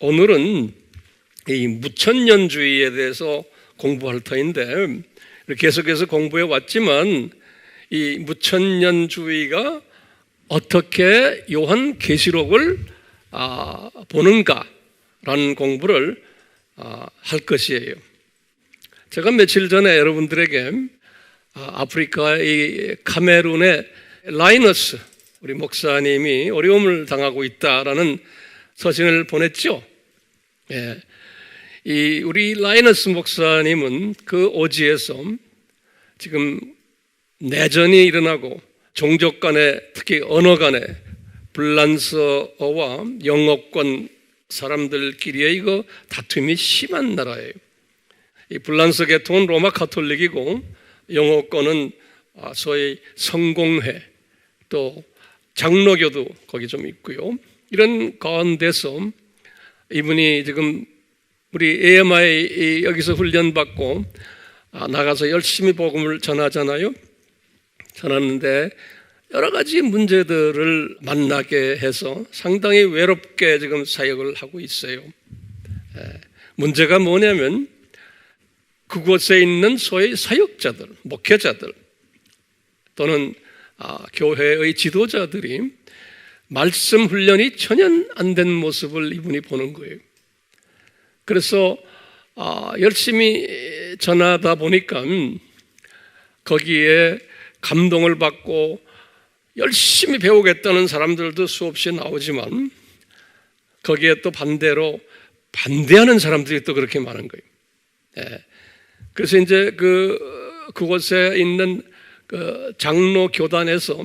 오늘은 이 무천년주의에 대해서 공부할 터인데 계속해서 공부해 왔지만 이 무천년주의가 어떻게 요한계시록을 보는가라는 공부를 할 것이에요. 제가 며칠 전에 여러분들에게 아프리카의 카메룬의 라이너스 우리 목사님이 어려움을 당하고 있다라는 서신을 보냈죠. 예. 우리 라이너스 목사님은 그 오지에서 지금 내전이 일어나고 종족 간에 특히 언어 간에 불란서어와 영어권 사람들끼리의 이거 다툼이 심한 나라예요. 이 불란서 계통은 로마 가톨릭이고 영어권은 소위 성공회 또 장로교도 거기 좀 있고요. 이런 가운데서 이분이 지금 우리 AMI 여기서 훈련받고 나가서 열심히 복음을 전하잖아요. 전하는데 여러 가지 문제들을 만나게 해서 상당히 외롭게 지금 사역을 하고 있어요. 문제가 뭐냐면 그곳에 있는 소위 사역자들, 목회자들 또는 교회의 지도자들이 말씀 훈련이 전혀 안 된 모습을 이분이 보는 거예요. 그래서 열심히 전하다 보니까 거기에 감동을 받고 열심히 배우겠다는 사람들도 수없이 나오지만 거기에 또 반대로 반대하는 사람들이 또 그렇게 많은 거예요. 그래서 이제 그곳에 있는 그 장로 교단에서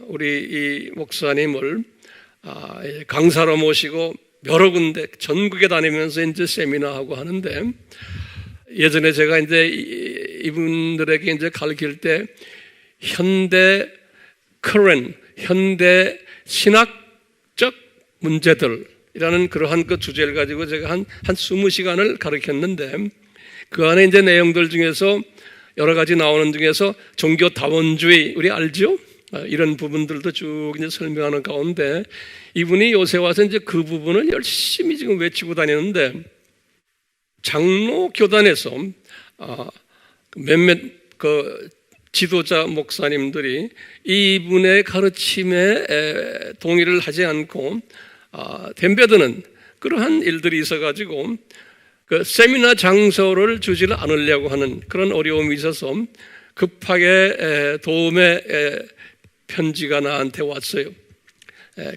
우리 이 목사님을 강사로 모시고 여러 군데 전국에 다니면서 이제 세미나하고 하는데 예전에 제가 이제 이분들에게 이제 가르칠 때 현대 신학적 문제들이라는 그러한 그 주제를 가지고 제가 한 20시간을 가르쳤는데 그 안에 이제 내용들 중에서 여러 가지 나오는 중에서 종교 다원주의 우리 알죠? 이런 부분들도 쭉 이제 설명하는 가운데 이분이 요새 와서 이제 그 부분을 열심히 지금 외치고 다니는데 장로 교단에서 몇몇 그 지도자 목사님들이 이분의 가르침에 동의를 하지 않고 덤벼드는 그러한 일들이 있어가지고 그 세미나 장소를 주지를 않으려고 하는 그런 어려움이 있어서 급하게 도움의 편지가 나한테 왔어요.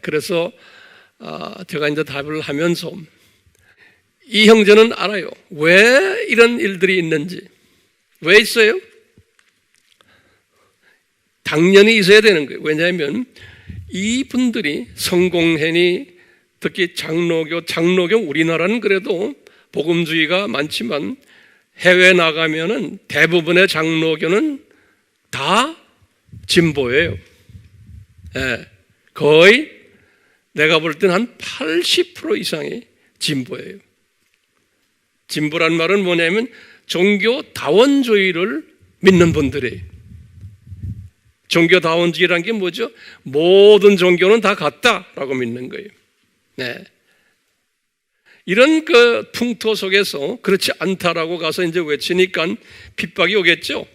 그래서 제가 이제 답을 하면서 이 형제는 알아요. 왜 이런 일들이 있는지. 왜 있어요? 당연히 있어야 되는 거예요. 왜냐하면 이분들이 성공회니 특히 장로교 우리나라는 그래도 복음주의가 많지만 해외 나가면은 대부분의 장로교는 다 진보예요. 거의 내가 볼 때는 한 80% 이상이 진보예요. 진보란 말은 뭐냐면 종교 다원주의를 믿는 분들이에요. 종교 다원주의란 게 뭐죠? 모든 종교는 다 같다라고 믿는 거예요. 이런 그 풍토 속에서 그렇지 않다라고 가서 이제 외치니까 핍박이 오겠죠.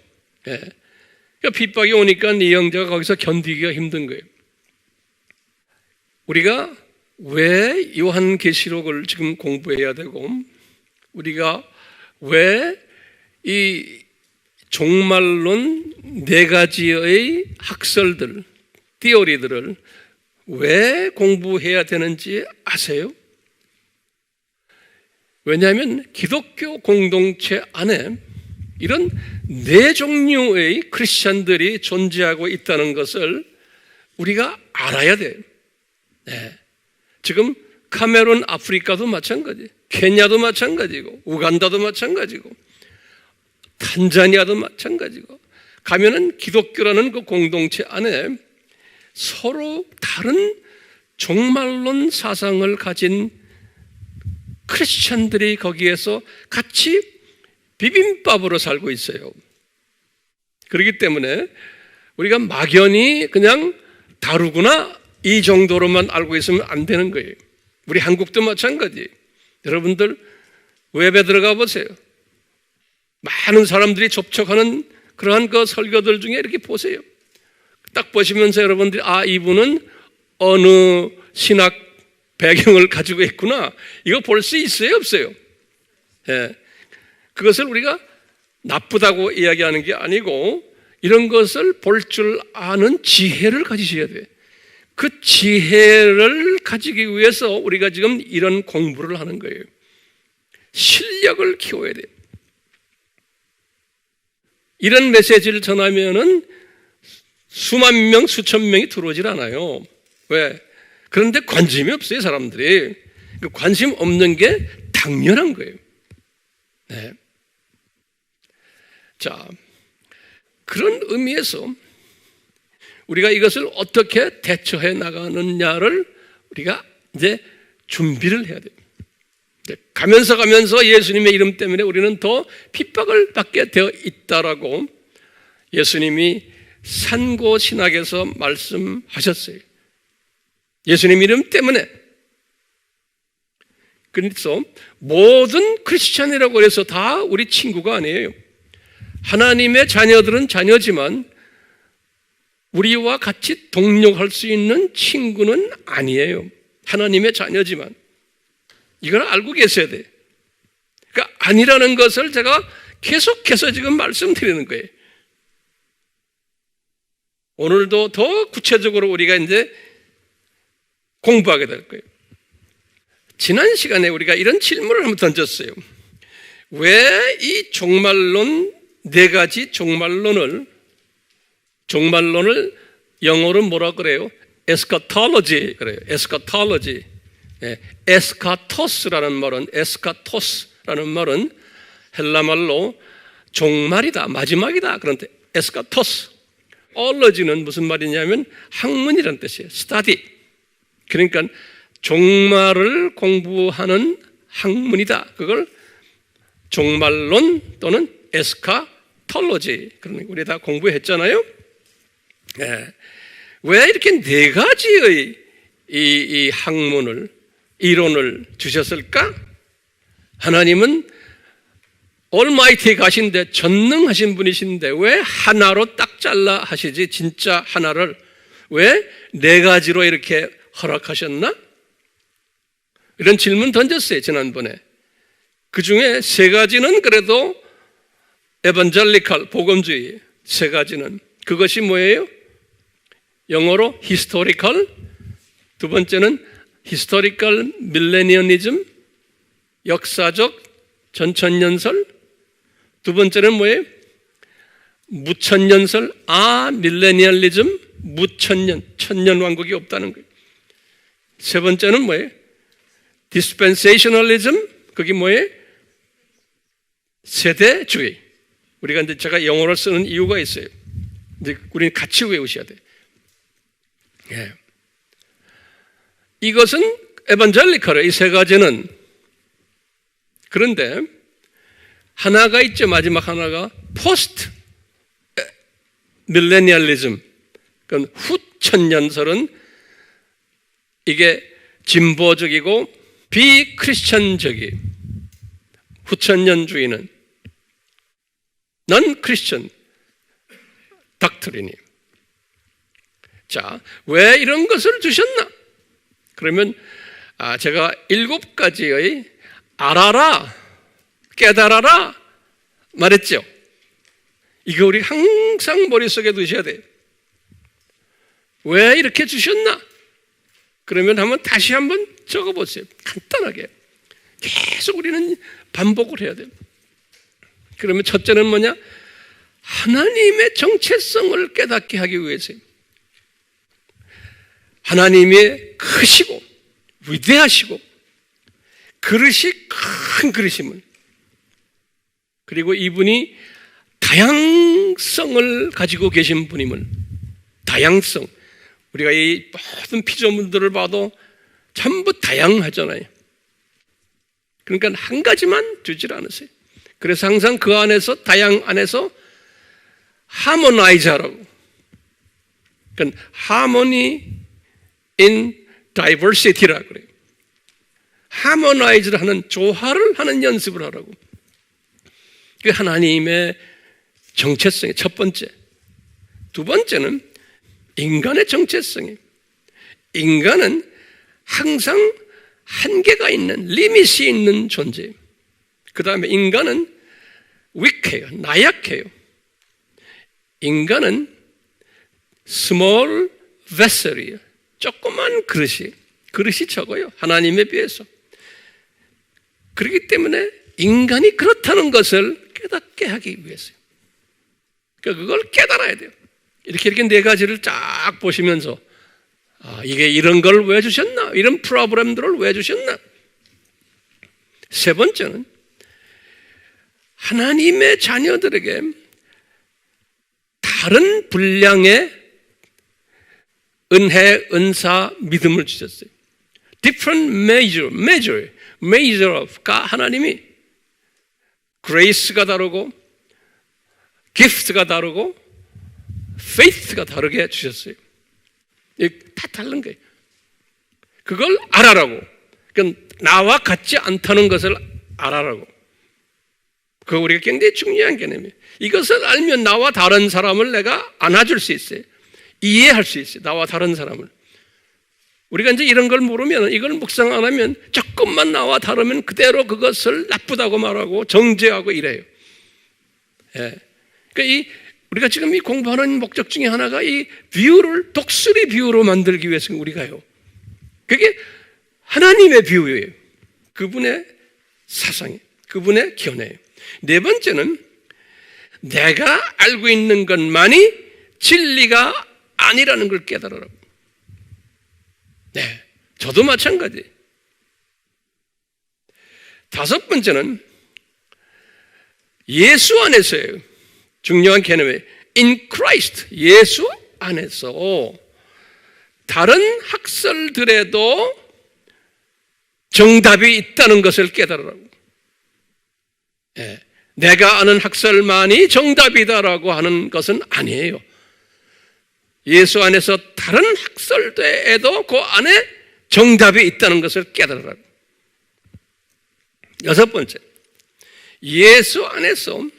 그러니까 핍박이 오니까 이 형제가 거기서 견디기가 힘든 거예요. 우리가 왜 요한계시록을 지금 공부해야 되고 우리가 왜 이 종말론 4가지의 학설들, 티오리들을 왜 공부해야 되는지 아세요? 왜냐하면 기독교 공동체 안에 이런 4종류의 크리스찬들이 존재하고 있다는 것을 우리가 알아야 돼요. 지금 카메룬 아프리카도 마찬가지, 케냐도 마찬가지고, 우간다도 마찬가지고, 탄자니아도 마찬가지고, 가면은 기독교라는 그 공동체 안에 서로 다른 종말론 사상을 가진 크리스찬들이 거기에서 같이 비빔밥으로 살고 있어요. 그렇기 때문에 우리가 막연히 그냥 다르구나 이 정도로만 알고 있으면 안 되는 거예요. 우리 한국도 마찬가지. 여러분들 웹에 들어가 보세요. 많은 사람들이 접촉하는 그러한 그 설교들 중에 이렇게 보세요. 딱 보시면서 여러분들이 이분은 어느 신학 배경을 가지고 있구나. 이거 볼 수 있어요, 없어요? 예. 그것을 우리가 나쁘다고 이야기하는 게 아니고 이런 것을 볼 줄 아는 지혜를 가지셔야 돼요. 그 지혜를 가지기 위해서 우리가 지금 이런 공부를 하는 거예요. 실력을 키워야 돼요. 이런 메시지를 전하면은 수만 명, 수천 명이 들어오질 않아요. 왜? 그런데 관심이 없어요, 사람들이. 그 관심 없는 게 당연한 거예요. 네. 자, 그런 의미에서 우리가 이것을 어떻게 대처해 나가느냐를 우리가 이제 준비를 해야 돼요. 가면서 예수님의 이름 때문에 우리는 더 핍박을 받게 되어 있다라고 예수님이 산고신학에서 말씀하셨어요. 예수님 이름 때문에. 그래서 모든 크리스찬이라고 해서 다 우리 친구가 아니에요. 하나님의 자녀들은 자녀지만 우리와 같이 동력할 수 있는 친구는 아니에요. 하나님의 자녀지만. 이걸 알고 계셔야 돼요. 그러니까 아니라는 것을 제가 계속해서 지금 말씀드리는 거예요. 오늘도 더 구체적으로 우리가 이제 공부하게 될 거예요. 지난 시간에 우리가 이런 질문을 한번 던졌어요. 왜 이 종말론, 네 가지 종말론을 영어로 뭐라 그래요? 에스카톨로지 그래요. 에스카톨로지. 에스카토스라는 말은 헬라 말로 종말이다, 마지막이다. 그런데 에스카토스. 올러지는 무슨 말이냐면 학문이라는 뜻이에요. 스타디. 그러니까 종말을 공부하는 학문이다. 그걸 종말론 또는 에스카톨로지. 그러니까 우리 다 공부했잖아요. 네. 왜 이렇게 네 가지의 이 학문을, 이론을 주셨을까? 하나님은 올마이티 가신데 전능하신 분이신데 왜 하나로 딱 잘라 하시지? 진짜 하나를 왜 네 가지로 이렇게 허락하셨나? 이런 질문 던졌어요, 지난번에. 그 중에 세 가지는 그래도 에반젤리칼, 복음주의. 세 가지는. 그것이 뭐예요? 영어로 히스토리컬, 두 번째는 히스토리컬 밀레니언리즘, 역사적 전천년설, 두 번째는 뭐예요? 무천년설, 밀레니얼리즘, 무천년, 천년왕국이 없다는 거예요. 세 번째는 뭐예요? 디스펜세이셔널리즘, 그게 뭐예요? 세대주의. 우리가 이제 제가 영어를 쓰는 이유가 있어요. 이제 우리는 같이 외우셔야 돼요. 예. 이것은 에반젤리컬이에요. 이 세 가지는. 그런데 하나가 있죠. 마지막 하나가 포스트 밀레니얼리즘. 그건 후천년설은 이게 진보적이고 비크리스천적이에요. 후천년주의는 넌 크리스천 닥트린이에요. 자, 왜 이런 것을 주셨나? 그러면 제가 7가지의 알아라, 깨달아라 말했죠. 이거 우리 항상 머릿속에 두셔야 돼요. 왜 이렇게 주셨나? 그러면 다시 한번 적어보세요. 간단하게. 계속 우리는 반복을 해야 돼요. 그러면 첫째는 뭐냐? 하나님의 정체성을 깨닫게 하기 위해서요. 하나님의 크시고 위대하시고 그릇이 큰 그릇임을, 그리고 이분이 다양성을 가지고 계신 분임을. 다양성. 우리가 이 모든 피조물들을 봐도 전부 다양하잖아요. 그러니까 한 가지만 주질 않으세요. 그래서 항상 그 안에서, 다양 안에서 하모나이저라고. 그러니까 harmony in diversity라고 그래요. 하모나이즈를 하는, 조화를 하는 연습을 하라고. 그 하나님의 정체성이 첫 번째. 두 번째는 인간의 정체성이. 인간은 항상 한계가 있는, 리밋이 있는 존재예요. 그 다음에 인간은 weak해요. 나약해요. 인간은 small vessel이에요. 조그만 그릇이 적어요. 하나님에 비해서. 그렇기 때문에 인간이 그렇다는 것을 깨닫게 하기 위해서요. 그러니까 그걸 깨달아야 돼요. 이렇게 네 가지를 쫙 보시면서 이게 이런 걸 왜 주셨나? 이런 프로그램들을 왜 주셨나? 세 번째는 하나님의 자녀들에게 다른 분량의 은혜, 은사, 믿음을 주셨어요. Different measure of가 하나님이 grace가 다르고 gift가 다르고 faith가 다르게 주셨어요. 다 다른 거예요. 그걸 알아라고. 그러니까 나와 같지 않다는 것을 알아라고. 그거 우리가 굉장히 중요한 개념이에요. 이것을 알면 나와 다른 사람을 내가 안아줄 수 있어요. 이해할 수 있어요. 나와 다른 사람을. 우리가 이제 이런 걸 모르면, 이걸 묵상 안 하면 조금만 나와 다르면 그대로 그것을 나쁘다고 말하고 정죄하고 이래요. 예. 그러니까 우리가 지금 이 공부하는 목적 중에 하나가 이 비유를 독수리 비유로 만들기 위해서 우리가요. 그게 하나님의 비유예요. 그분의 사상이에요. 그분의 견해예요. 네 번째는 내가 알고 있는 것만이 진리가 아니라는 걸 깨달으라고. 네, 저도 마찬가지. 다섯 번째는 예수 안에서예요. 중요한 개념이에요. In Christ, 예수 안에서 다른 학설들에도 정답이 있다는 것을 깨달으라고. 네, 내가 아는 학설만이 정답이다라고 하는 것은 아니에요. 예수 안에서 다른 학설에도 그 안에 정답이 있다는 것을 깨달으라고. 여섯 번째, 예수 안에서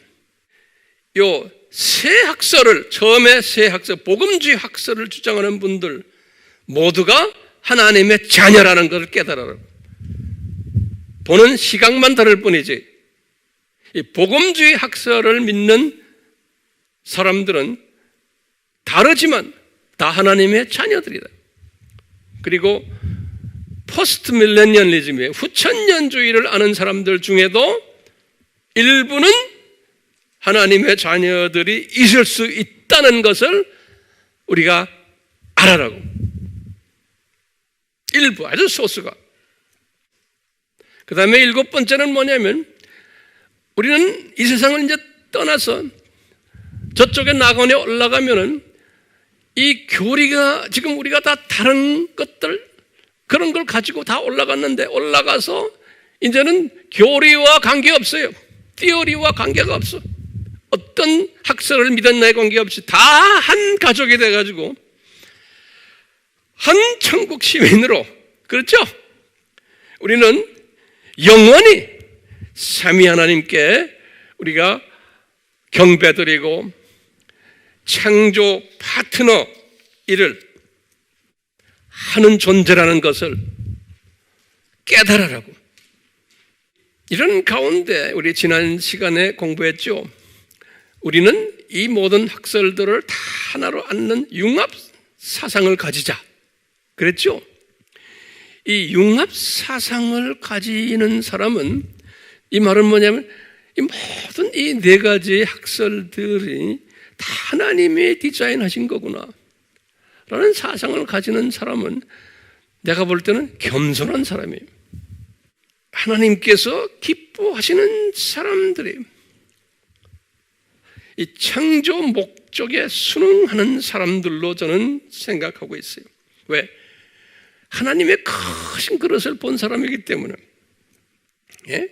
요 새 학설을, 처음에 새 학설, 복음주의 학설을 주장하는 분들 모두가 하나님의 자녀라는 것을 깨달으라고. 보는 시각만 다를 뿐이지, 이 복음주의 학설을 믿는 사람들은 다르지만 다 하나님의 자녀들이다. 그리고 포스트 밀레니얼리즘의 후천년주의를 아는 사람들 중에도 일부는 하나님의 자녀들이 있을 수 있다는 것을 우리가 알아라고. 일부, 아주 소수가. 그 다음에 일곱 번째는 뭐냐면, 우리는 이 세상을 이제 떠나서 저쪽에 낙원에 올라가면은 이 교리가, 지금 우리가 다 다른 것들, 그런 걸 가지고 다 올라갔는데, 올라가서 이제는 교리와 관계없어요. 티어리와 관계가 없어. 어떤 학설을 믿었나에 관계없이 다 한 가족이 돼가지고 한 천국 시민으로, 그렇죠? 우리는 영원히 삼위 하나님께 우리가 경배드리고 창조 파트너 일을 하는 존재라는 것을 깨달으라고. 이런 가운데 우리 지난 시간에 공부했죠. 우리는 이 모든 학설들을 다 하나로 안는 융합 사상을 가지자 그랬죠. 이 융합 사상을 가지는 사람은, 이 말은 뭐냐면 이 모든 이 네 가지 학설들이 다 하나님이 디자인하신 거구나 라는 사상을 가지는 사람은 내가 볼 때는 겸손한 사람이에요. 하나님께서 기뻐하시는 사람들이에요. 이 창조 목적에 순응하는 사람들로 저는 생각하고 있어요. 왜? 하나님의 크신 그릇을 본 사람이기 때문에. 예?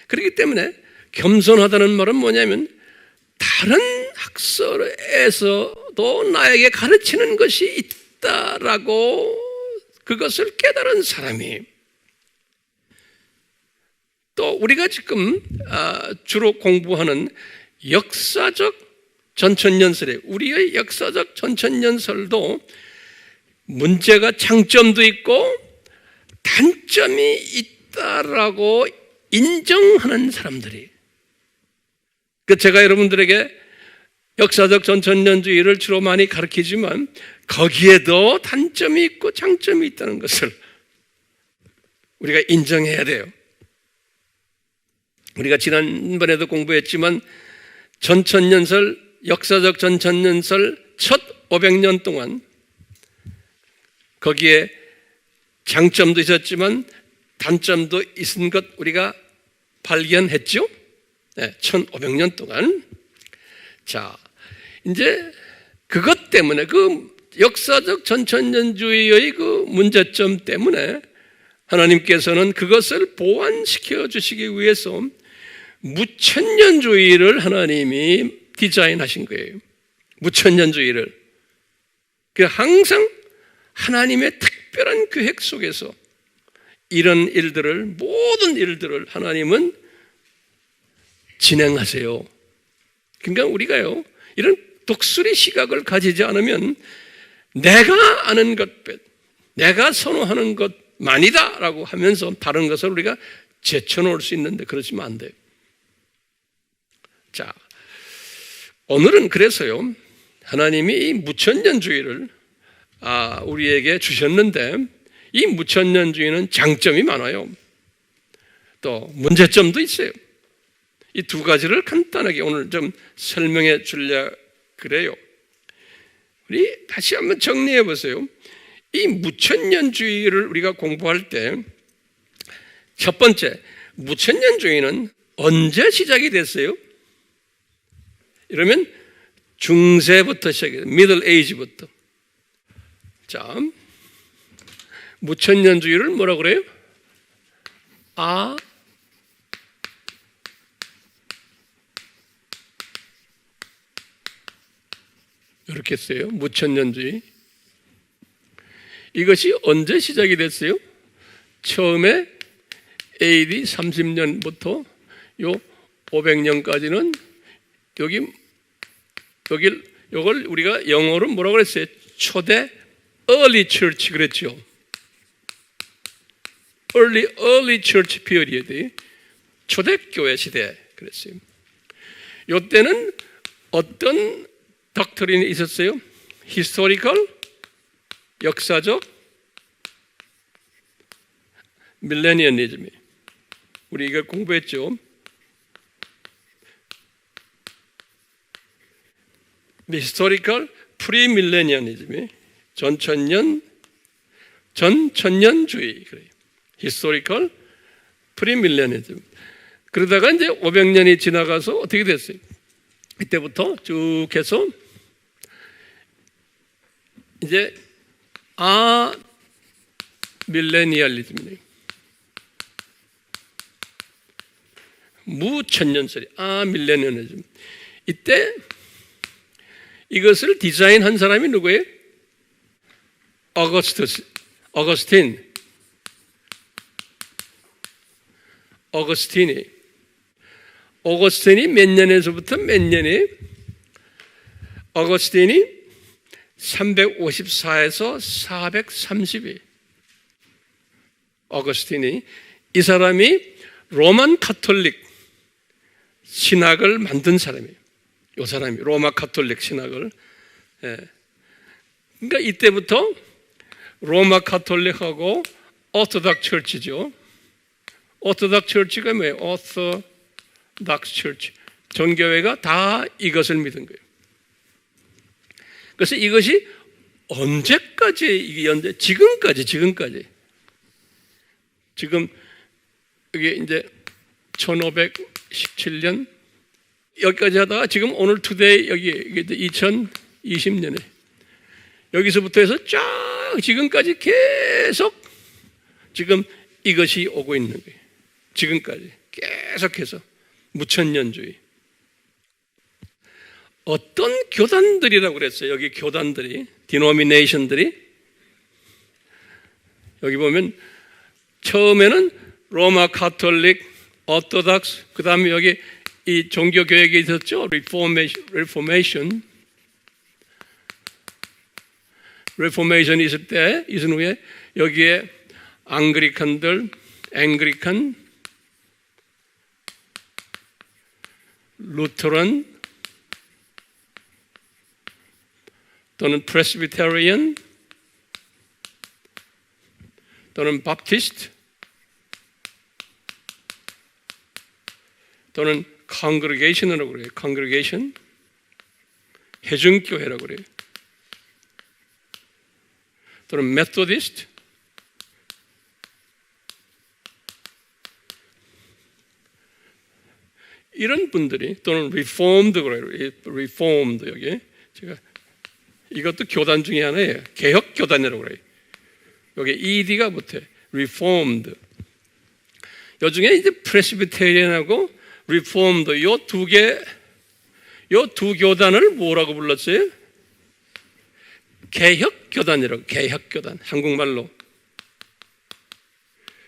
그렇기 때문에 겸손하다는 말은 뭐냐면 다른 학설에서도 나에게 가르치는 것이 있다라고 그것을 깨달은 사람이. 또 우리가 지금 주로 공부하는 역사적 전천년설에 우리의 역사적 전천년설도 문제가 장점도 있고 단점이 있다라고 인정하는 사람들이. 제가 여러분들에게 역사적 전천년주의를 주로 많이 가르치지만 거기에도 단점이 있고 장점이 있다는 것을 우리가 인정해야 돼요. 우리가 지난번에도 공부했지만 전천년설, 역사적 전천년설 첫 500년 동안 거기에 장점도 있었지만 단점도 있은 것 우리가 발견했죠? 네, 1500년 동안. 자, 이제 그것 때문에 그 역사적 전천년주의의 그 문제점 때문에 하나님께서는 그것을 보완시켜 주시기 위해서 무천년주의를 하나님이 디자인하신 거예요. 무천년주의를. 항상 하나님의 특별한 계획 속에서 이런 일들을, 모든 일들을 하나님은 진행하세요. 그러니까 우리가요, 이런 독수리 시각을 가지지 않으면 내가 아는 것, 내가 선호하는 것만이다 라고 하면서 다른 것을 우리가 제쳐놓을 수 있는데 그러시면 안 돼요. 자, 오늘은 그래서요, 하나님이 이 무천년주의를 우리에게 주셨는데 이 무천년주의는 장점이 많아요. 또 문제점도 있어요. 이 두 가지를 간단하게 오늘 좀 설명해 주려 그래요. 우리 다시 한번 정리해 보세요. 이 무천년주의를 우리가 공부할 때 첫 번째, 무천년주의는 언제 시작이 됐어요? 이러면 중세부터 시작해요. 미들 에이지부터. 자, 무천년주의를 뭐라고 그래요? 이렇게 써요. 무천년주의. 이것이 언제 시작이 됐어요? 처음에 AD 30년부터 요 500년까지는 요걸 우리가 영어로 뭐라고 그랬어요? 초대 early church 그랬죠. early church period. 초대교회 시대 그랬어요. 요때는 어떤 닥터린이 있었어요? historical, 역사적, 밀레니언리즘이. 우리 이걸 공부했죠. historical, 프리밀레니언리즘이 전천년주의 그래요. historical, 프리밀레니즘. 그러다가 이제 500년이 지나가서 어떻게 됐어요? 이때부터 쭉 해서 이제 밀레니얼리즘이네요. 무천년설이 밀레니얼리즘. 이때 이것을 디자인한 사람이 누구예요? 어거스틴이 몇 년에서부터 몇 년에? 어거스틴이 354에서 430이. 어거스틴이, 이 사람이 로만 카톨릭 신학을 만든 사람이에요. 이 사람이 로마 카톨릭 신학을. 그러니까 이때부터 로마 카톨릭하고 오토닥 철치죠. 오토닥 철치가 뭐예요? 오토닥 철치. 정교회가 다 이것을 믿은 거예요. 그래서 이것이 언제까지 지금까지. 지금 이게 이제 1517년 여기까지 하다가 지금 오늘 투데이 여기 2020년에 여기서부터 해서 쫙 지금까지 계속 지금 이것이 오고 있는 거예요. 지금까지 계속해서 무천년주의. 어떤 교단들이라고 그랬어요? 여기 교단들이, 디노미네이션들이. 여기 보면 처음에는 로마 카톨릭 orthodox, 그 다음에 여기 이 종교 교역이 있었죠. reformation 있을 때 있은 후에 여기에 앵글리칸, 루터란 또는 프레스비테리안 또는 바프티스트 또는 congregation이라고 그래요. congregation 회중교회라고 그래요. 또는 메소디스트 이런 분들이 또는 리폼드 그래요. 리폼드 여기 제가 이것도 교단 중에 하나예요. 개혁 교단이라고 그래요. 여기 ED가 못해. 리폼드. 요 중에 이제 프레스비테리안하고 리폼드 요 두 교단을 뭐라고 불렀어요? 개혁 교단이라고. 개혁 교단. 한국말로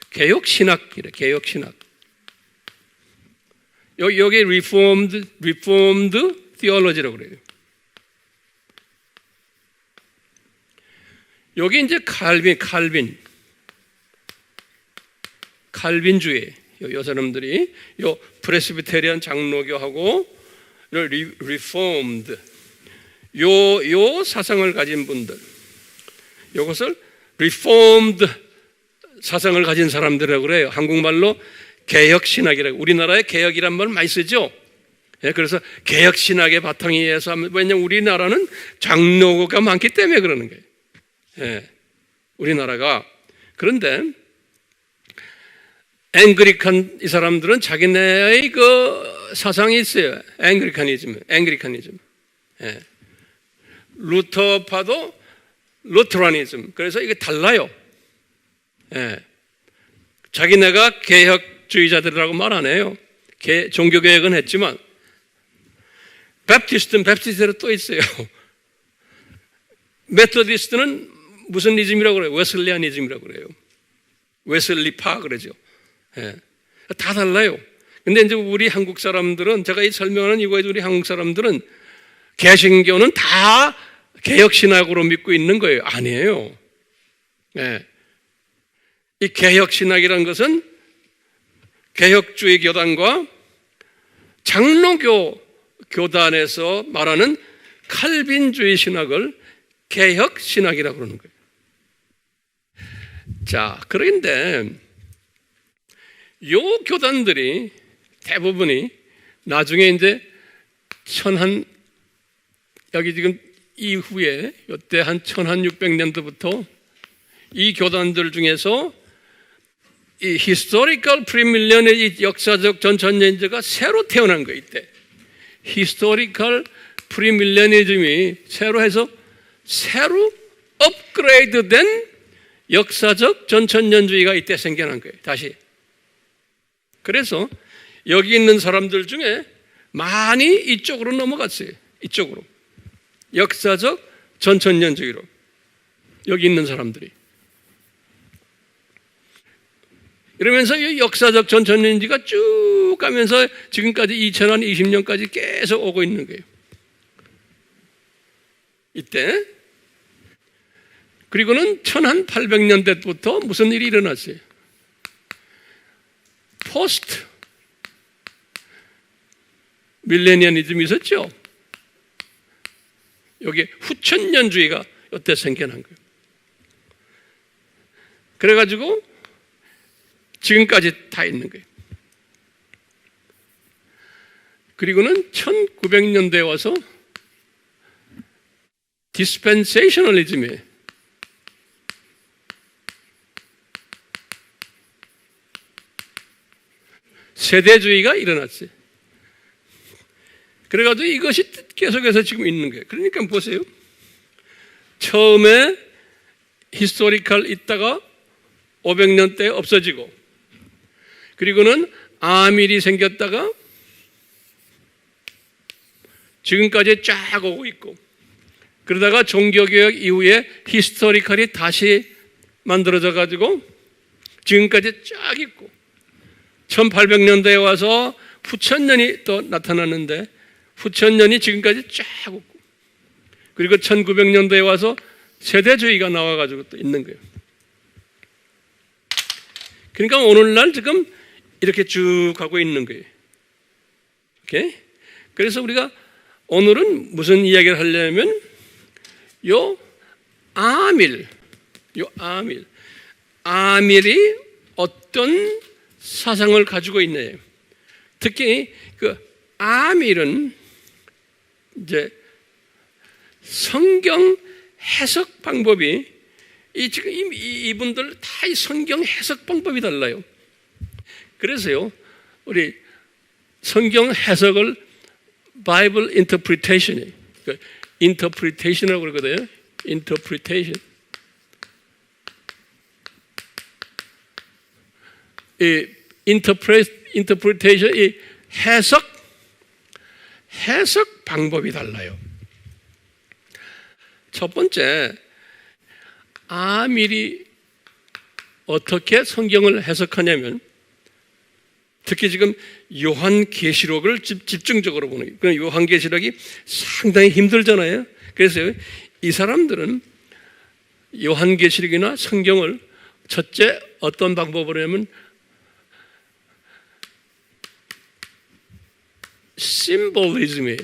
개혁 신학이래. 개혁 신학. 여기 reformed theology라고 그래요. 여기 이제 칼빈주의 요 사람들이 요 프레스비테리안 장로교하고 reformed 요 사상을 가진 분들, 이것을 reformed 사상을 가진 사람들이라고 그래요. 한국말로 개혁신학이라고. 우리나라에 개혁이란 말 많이 쓰죠. 그래서 개혁신학의 바탕에 의해서, 왜냐하면 우리나라는 장로가 많기 때문에 그러는 거예요. 우리나라가. 그런데 앵글리칸 이 사람들은 자기네의 그 사상이 있어요. 앵글리카니즘. 루터파도 루터라니즘. 그래서 이게 달라요. 자기네가 개혁주의자들이라고 말 안 해요. 종교개혁은 했지만 베프티스트는 베프티스트로 또 있어요. 메토디스트는 무슨 이즘이라고 그래요? 웨슬리안이즘이라고 그래요. 웨슬리파 그러죠. 다 달라요. 근데 이제 우리 한국 사람들은, 제가 이 설명하는 이거에도 우리 한국 사람들은 개신교는 다 개혁신학으로 믿고 있는 거예요. 아니에요. 이 개혁신학이라는 것은 개혁주의 교단과 장로교 교단에서 말하는 칼빈주의 신학을 개혁신학이라고 그러는 거예요. 자, 그런데 요 교단들이 대부분이 나중에 이제 여기 지금 이후에 이때 한 1600년도부터 이 교단들 중에서 이 historical premillennial 역사적 전천년제가 새로 태어난 거예요. 이때 historical premillennialism이 새로 해서 새로 업그레이드된 역사적 전천년주의가 이때 생겨난 거예요. 다시. 그래서 여기 있는 사람들 중에 많이 이쪽으로 넘어갔어요. 이쪽으로. 역사적 전천년주의로. 여기 있는 사람들이. 이러면서 이 역사적 전천년주의가 쭉 가면서 지금까지 2020년까지 계속 오고 있는 거예요. 이때. 그리고는 1800년대부터 무슨 일이 일어났어요? 포스트 밀레니언이즘이 있었죠. 여기 후천년주의가 이때 생겨난 거예요. 그래가지고 지금까지 다 있는 거예요. 그리고는 1900년대에 와서 디스펜세이셔널리즘이 세대주의가 일어났어요. 그래가지고 이것이 계속해서 지금 있는 거예요. 그러니까 보세요. 처음에 히스토리컬 있다가 500년대에 없어지고, 그리고는 아밀이 생겼다가 지금까지 쫙 오고 있고, 그러다가 종교개혁 이후에 히스토리컬이 다시 만들어져 가지고 지금까지 쫙 있고, 1800년대에 와서 후천년이 또 나타났는데 후천년이 지금까지 쫙 없고, 그리고 1900년대에 와서 세대주의가 나와가지고 또 있는 거예요. 그러니까 오늘날 지금 이렇게 쭉 가고 있는 거예요. 오케이? 그래서 우리가 오늘은 무슨 이야기를 하려면 아밀이 어떤 사상을 가지고 있네요. 특히 그 아밀은 이제 성경 해석 방법이 지금 이분들 다 이 성경 해석 방법이 달라요. 그래서요, 우리 성경 해석을 바이블 인터프리테이션이, 인터프리테이션이라고 그러거든요. 인터프리테이션. 이 인터프리테이션, 이 해석 방법이 달라요. 첫 번째, 아밀이 어떻게 성경을 해석하냐면, 특히 지금 요한계시록을 집중적으로 보는 거예요. 요한계시록이 상당히 힘들잖아요. 그래서 이 사람들은 요한계시록이나 성경을 첫째 어떤 방법으로 하면 심볼리즘이에요.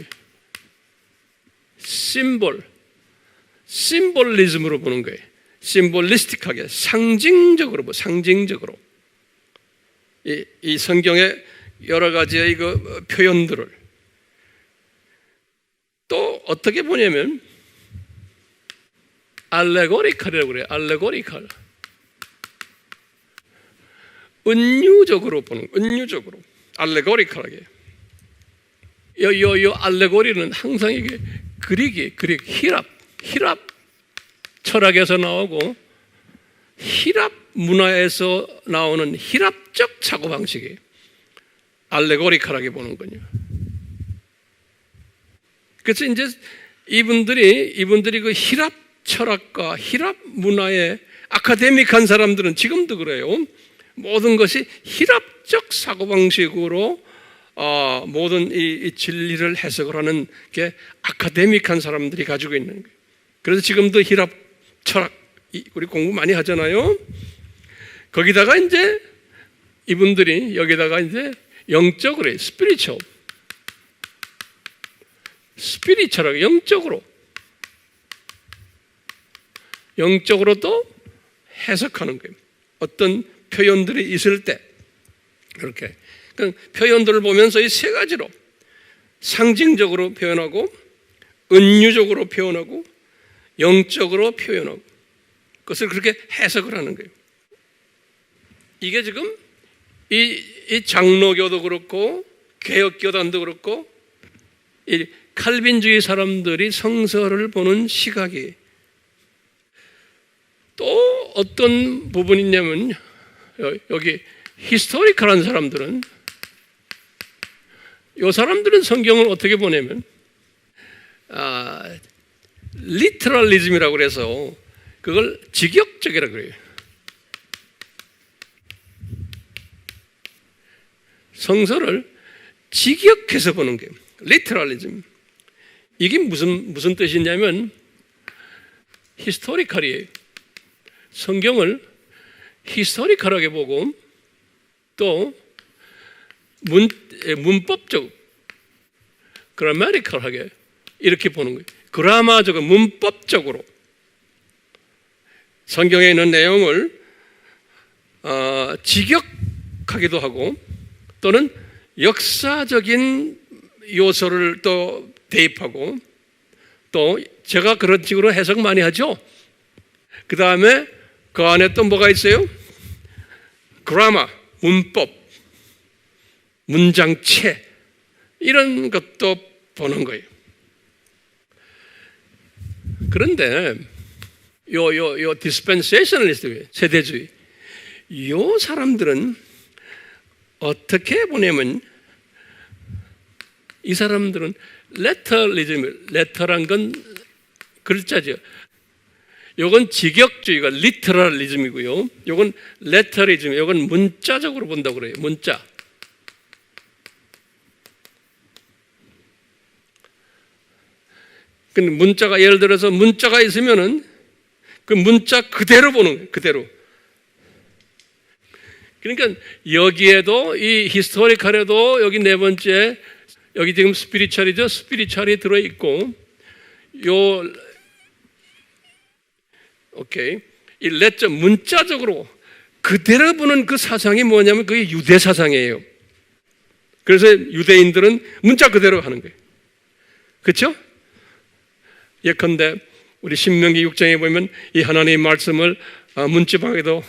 심볼리즘으로 보는 거예요. 심볼리스틱하게, 상징적으로. 이 성경의 여러 가지의 그 표현들을 또 어떻게 보냐면 알레고리칼이라고 그래요. 알레고리칼. 은유적으로 보는, 은유적으로. 알레고리칼하게. 요 알레고리는 항상 이게 그릭, 히랍 철학에서 나오고 히랍 문화에서 나오는 히랍적 사고방식이에요. 알레고리칼하게 보는 거요. 그래서 이제 이분들이 그 히랍 철학과 히랍 문화의 아카데믹한 사람들은 지금도 그래요. 모든 것이 히랍적 사고방식으로 모든 이 진리를 해석을 하는 게 아카데믹한 사람들이 가지고 있는 거예요. 그래서 지금도 히랍 철학, 우리 공부 많이 하잖아요. 거기다가 이제 이분들이 여기다가 이제 영적으로, 스피리처럼 영적으로 또 해석하는 거예요. 어떤 표현들이 있을 때 그렇게 표현들을 보면서 이 세 가지로 상징적으로 표현하고, 은유적으로 표현하고, 영적으로 표현하고, 그것을 그렇게 해석을 하는 거예요. 이게 지금 이 장로교도 그렇고 개혁교단도 그렇고 이 칼빈주의 사람들이 성서를 보는 시각이 또 어떤 부분이 있냐면, 여기 히스토리컬한 사람들은, 이 사람들은 성경을 어떻게 보냐면 리터럴리즘이라고 그래서 그걸 직역적이라고 그래요. 성서를 직역해서 보는 거예요. 리터럴리즘. 이게 무슨 뜻이냐면 히스토리컬이에요. 성경을 히스토리컬하게 보고 또 문법적, 그라마티컬하게 이렇게 보는 거예요. 그라마적으로, 문법적으로 성경에 있는 내용을 직역하기도 하고, 또는 역사적인 요소를 또 대입하고, 또 제가 그런 식으로 해석 많이 하죠. 그 다음에 그 안에 또 뭐가 있어요? 그라마, 문법, 문장체, 이런 것도 보는 거예요. 그런데 요 디스펜세이셔널리스트, 세대주의, 요 사람들은 어떻게 보냐면, 이 사람들은 레터리즘, 레터란 건 글자죠. 요건 직역주의가 리터럴리즘이고요. 요건 레터리즘, 요건 문자적으로 본다고 그래요. 문자. 근데 문자가 예를 들어서 문자가 있으면은 그 문자 그대로 보는 거예요. 그대로. 그러니까 여기에도 이 히스토리컬에도 여기 네 번째 여기 지금 스피리추얼이죠. 스피리추얼이 들어 있고 오케이. 이 레터 문자적으로 그대로 보는 그 사상이 뭐냐면 그게 유대 사상이에요. 그래서 유대인들은 문자 그대로 하는 거예요. 그렇죠? 예컨대 우리 신명기 6장에 보면 이 하나님의 말씀을 문지방에도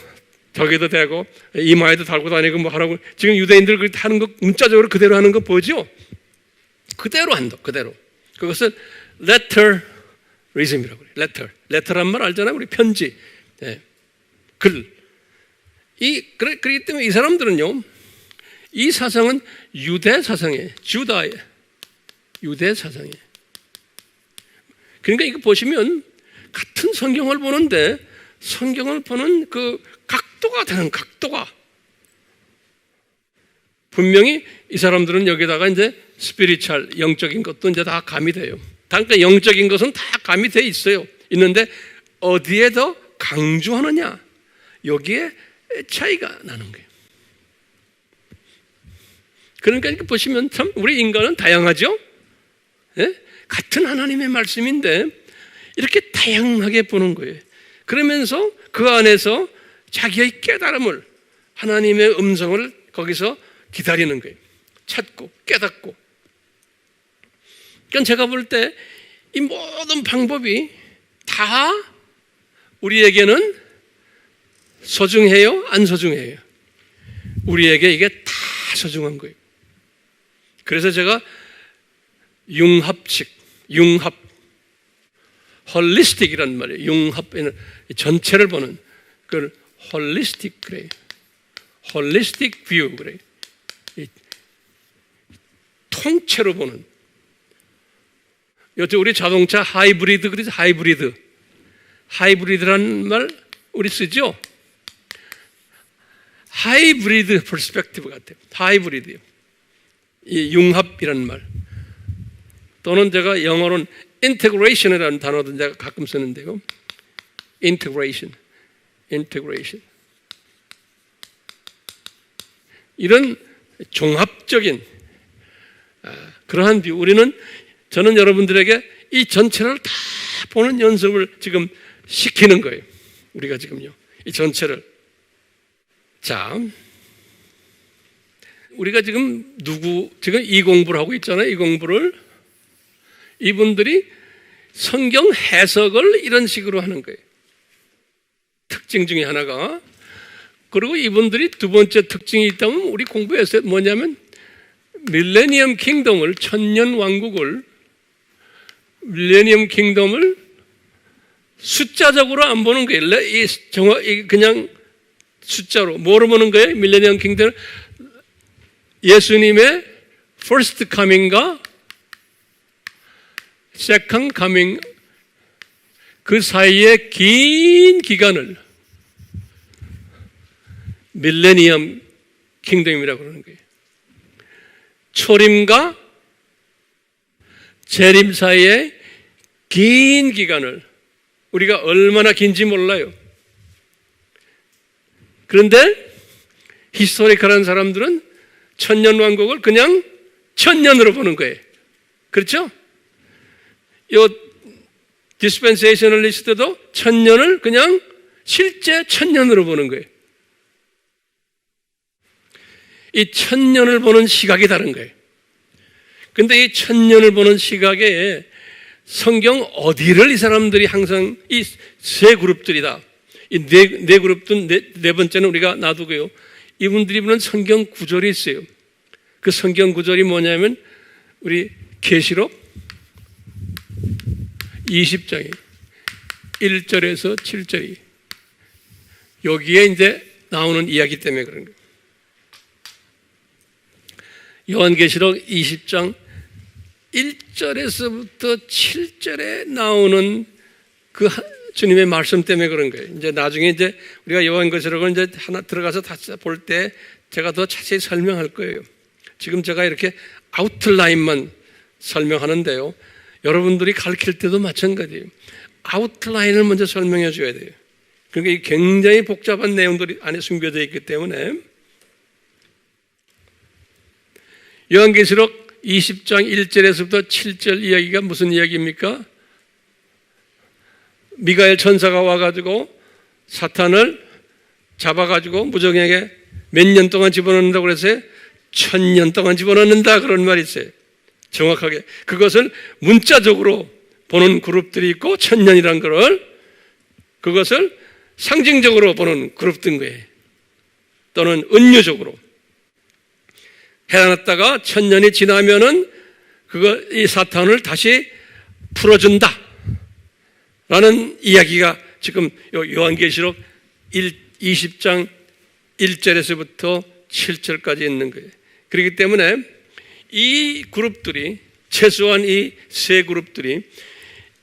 벽에도 대고 이마에도 달고 다니고 뭐 하라고 지금 유대인들 그렇게 하는 거 문자적으로 그대로 하는 거 보죠? 그대로 한다. 그대로. 그것을 letterism이라고 그래요. letter란 말 알잖아요. 우리 편지, 글. 그렇기 때문에 이 사람들은요, 이 사상은 유대 사상이에요. 유대 사상이에요. 그러니까 이거 보시면 같은 성경을 보는데 성경을 보는 그 각도가 다른 각도가 분명히 이 사람들은 여기다가 이제 스피리추얼 영적인 것도 이제 다 가미돼요. 그러니까 영적인 것은 다 가미돼 있어요. 있는데 어디에 더 강조하느냐 여기에 차이가 나는 거예요. 그러니까 이렇게 보시면 참 우리 인간은 다양하죠. 예? 같은 하나님의 말씀인데 이렇게 다양하게 보는 거예요. 그러면서 그 안에서 자기의 깨달음을 하나님의 음성을 거기서 기다리는 거예요. 찾고 깨닫고. 그러니까 제가 볼 때 이 모든 방법이 다 우리에게는 소중해요? 안 소중해요? 우리에게 이게 다 소중한 거예요. 그래서 제가 융합, 홀리스틱이란 말이에요. 융합에는 전체를 보는 그걸 홀리스틱 그래요. 홀리스틱 뷰 그래요. 통째로 보는. 요즘 우리 자동차 하이브리드 그러죠. 하이브리드라는 말 우리 쓰죠. 하이브리드 퍼스펙티브 같아요. 하이브리드요. 이 융합이라는 말. 또는 제가 영어로는 integration이라는 단어도 제가 가끔 쓰는데요. integration. 이런 종합적인 그러한 뷰. 저는 여러분들에게 이 전체를 다 보는 연습을 지금 시키는 거예요. 우리가 지금요. 이 전체를. 자, 우리가 지금 이 공부를 하고 있잖아요. 이 공부를. 이분들이 성경 해석을 이런 식으로 하는 거예요. 특징 중에 하나가. 그리고 이분들이 두 번째 특징이 있다면 우리 공부했어요. 뭐냐면 밀레니엄 킹덤을 밀레니엄 킹덤을 숫자적으로 안 보는 거예요. 그냥 숫자로. 뭐로 보는 거예요? 밀레니엄 킹덤을 예수님의 first coming과 second coming 그 사이의 긴 기간을 밀레니엄 킹덤이라고 그러는 거예요. 초림과 재림 사이의 긴 기간을 우리가 얼마나 긴지 몰라요. 그런데 히스토리컬한 사람들은 천년왕국을 그냥 천년으로 보는 거예요. 그렇죠? 요 디스펜세이셔널리스트도 천년을 그냥 실제 천년으로 보는 거예요. 이 천년을 보는 시각이 다른 거예요. 근데 이 천년을 보는 시각에 성경 어디를 이 사람들이 항상 이 세 그룹들이다. 이 네 그룹도 네 번째는 우리가 놔두고요. 이분들이 보는 성경 구절이 있어요. 그 성경 구절이 뭐냐면 우리 계시록 20장이 1절에서 7절이 여기에 이제 나오는 이야기 때문에 그런 거예요. 요한계시록 20장 1절에서부터 7절에 나오는 그 주님의 말씀 때문에 그런 거예요. 이제 나중에 이제 우리가 요한계시록을 이제 하나 들어가서 다시 볼 때 제가 더 자세히 설명할 거예요. 지금 제가 이렇게 아웃라인만 설명하는데요. 여러분들이 가르칠 때도 마찬가지예요. 아웃라인을 먼저 설명해 줘야 돼요. 그러니까 굉장히 복잡한 내용들이 안에 숨겨져 있기 때문에 요한계시록 20장 1절에서부터 7절 이야기가 무슨 이야기입니까? 미가엘 천사가 와가지고 사탄을 잡아가지고 무정에게 몇 년 동안 집어넣는다고 그랬어요? 1000년 동안 집어넣는다 그런 말이 있어요. 정확하게 그것을 문자적으로 보는 그룹들이 있고 1000년이란 걸 그것을 상징적으로 보는 그룹들인 거예요. 또는 은유적으로 해놨다가 1000년이 지나면은 이 사탄을 다시 풀어준다 라는 이야기가 지금 요한계시록 20장 1절에서부터 7절까지 있는 거예요. 그렇기 때문에 이 그룹들이 최소한 이 세 그룹들이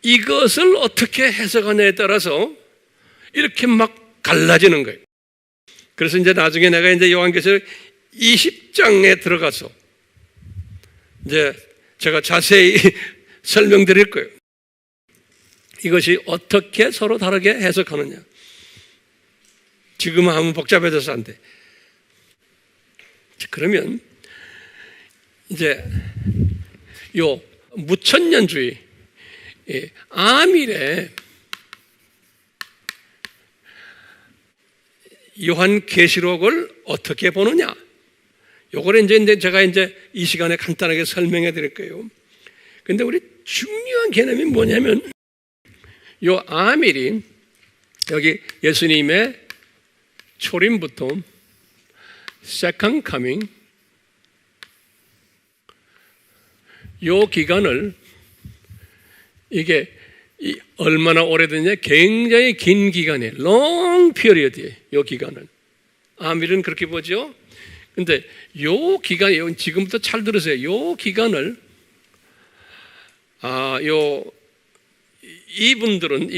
이것을 어떻게 해석하냐에 따라서 이렇게 막 갈라지는 거예요. 그래서 이제 나중에 내가 이제 요한계시록 20장에 들어가서 이제 제가 자세히 설명드릴 거예요. 이것이 어떻게 서로 다르게 해석하느냐. 지금은 하면 복잡해져서 안 돼. 그러면 이제 요 무천년주의 아밀의 요한계시록을 어떻게 보느냐. 요걸 이제 제가 이제 이 시간에 간단하게 설명해 드릴 거예요. 근데 우리 중요한 개념이 뭐냐면 요 아밀이 여기 예수님의 초림부터 second coming 요 기간을 이게 얼마나 오래됐냐? 굉장히 긴 기간이에요. long period이에요. 요 기간을. 아밀은 그렇게 보죠. 근데 요 기간, 지금부터 잘 들으세요. 요 기간을 이분들은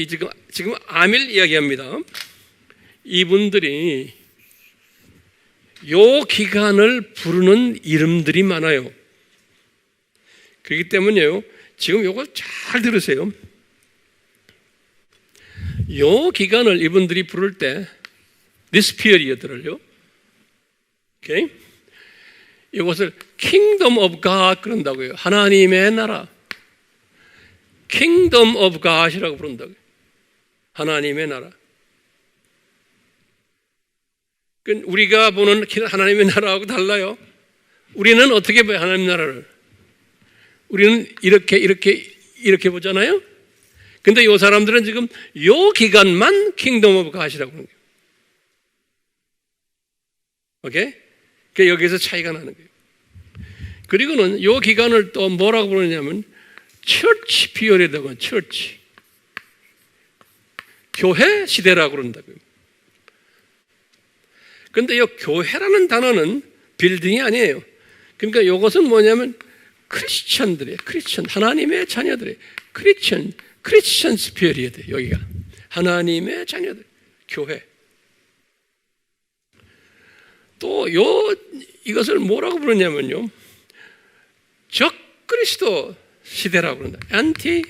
지금 아밀 이야기합니다. 이분들이 요 기간을 부르는 이름들이 많아요. 그렇기 때문에요. 지금 요거 잘 들으세요. 요 기간을 이분들이 부를 때 this period를요. 오케이? 이것을 Kingdom of God 그런다고요. 하나님의 나라. Kingdom of God이라고 부른다고요. 하나님의 나라. 우리가 보는 하나님의 나라하고 달라요. 우리는 어떻게 봐요? 하나님의 나라를. 우리는 이렇게 보잖아요. 근데 이 사람들은 지금 요 기간만 Kingdom of God이라고 하는 거예요. 오케이? 그러니까 여기서 차이가 나는 거예요. 그리고는 요 기간을 또 뭐라고 부르냐면 Church period라고 Church. 교회 시대라고 그런다고요. 근데 이 교회라는 단어는 빌딩이 아니에요. 그러니까 이것은 뭐냐면 크리스천들이에요. 크리스천, 하나님의 자녀들이에요. 크리스천 스피리트 여기가 하나님의 자녀들, 교회. 또 이것을 뭐라고 부르냐면요, 적 그리스도 시대라고 그런다. 안티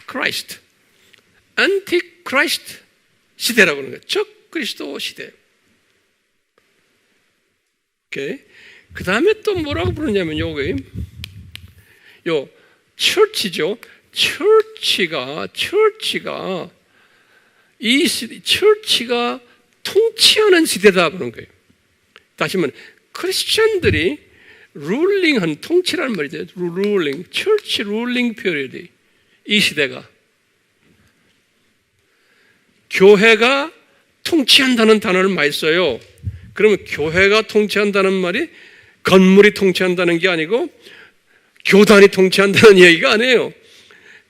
크라이스트 시대라고 그러는 거예요. 적 그리스도 시대. 오케이. 그 다음에 또 뭐라고 부르냐면 요게 요 처치죠. 처치가 이 처치가 통치하는 시대다 그런 거예요. 다시 말하면 크리스천들이 룰링한 통치라는 말이죠. 룰링, 처치 룰링 피리어드. 이 시대가 교회가 통치한다는 단어를 많이 써요. 그러면 교회가 통치한다는 말이 건물이 통치한다는 게 아니고 교단이 통치한다는 얘기가 아니에요.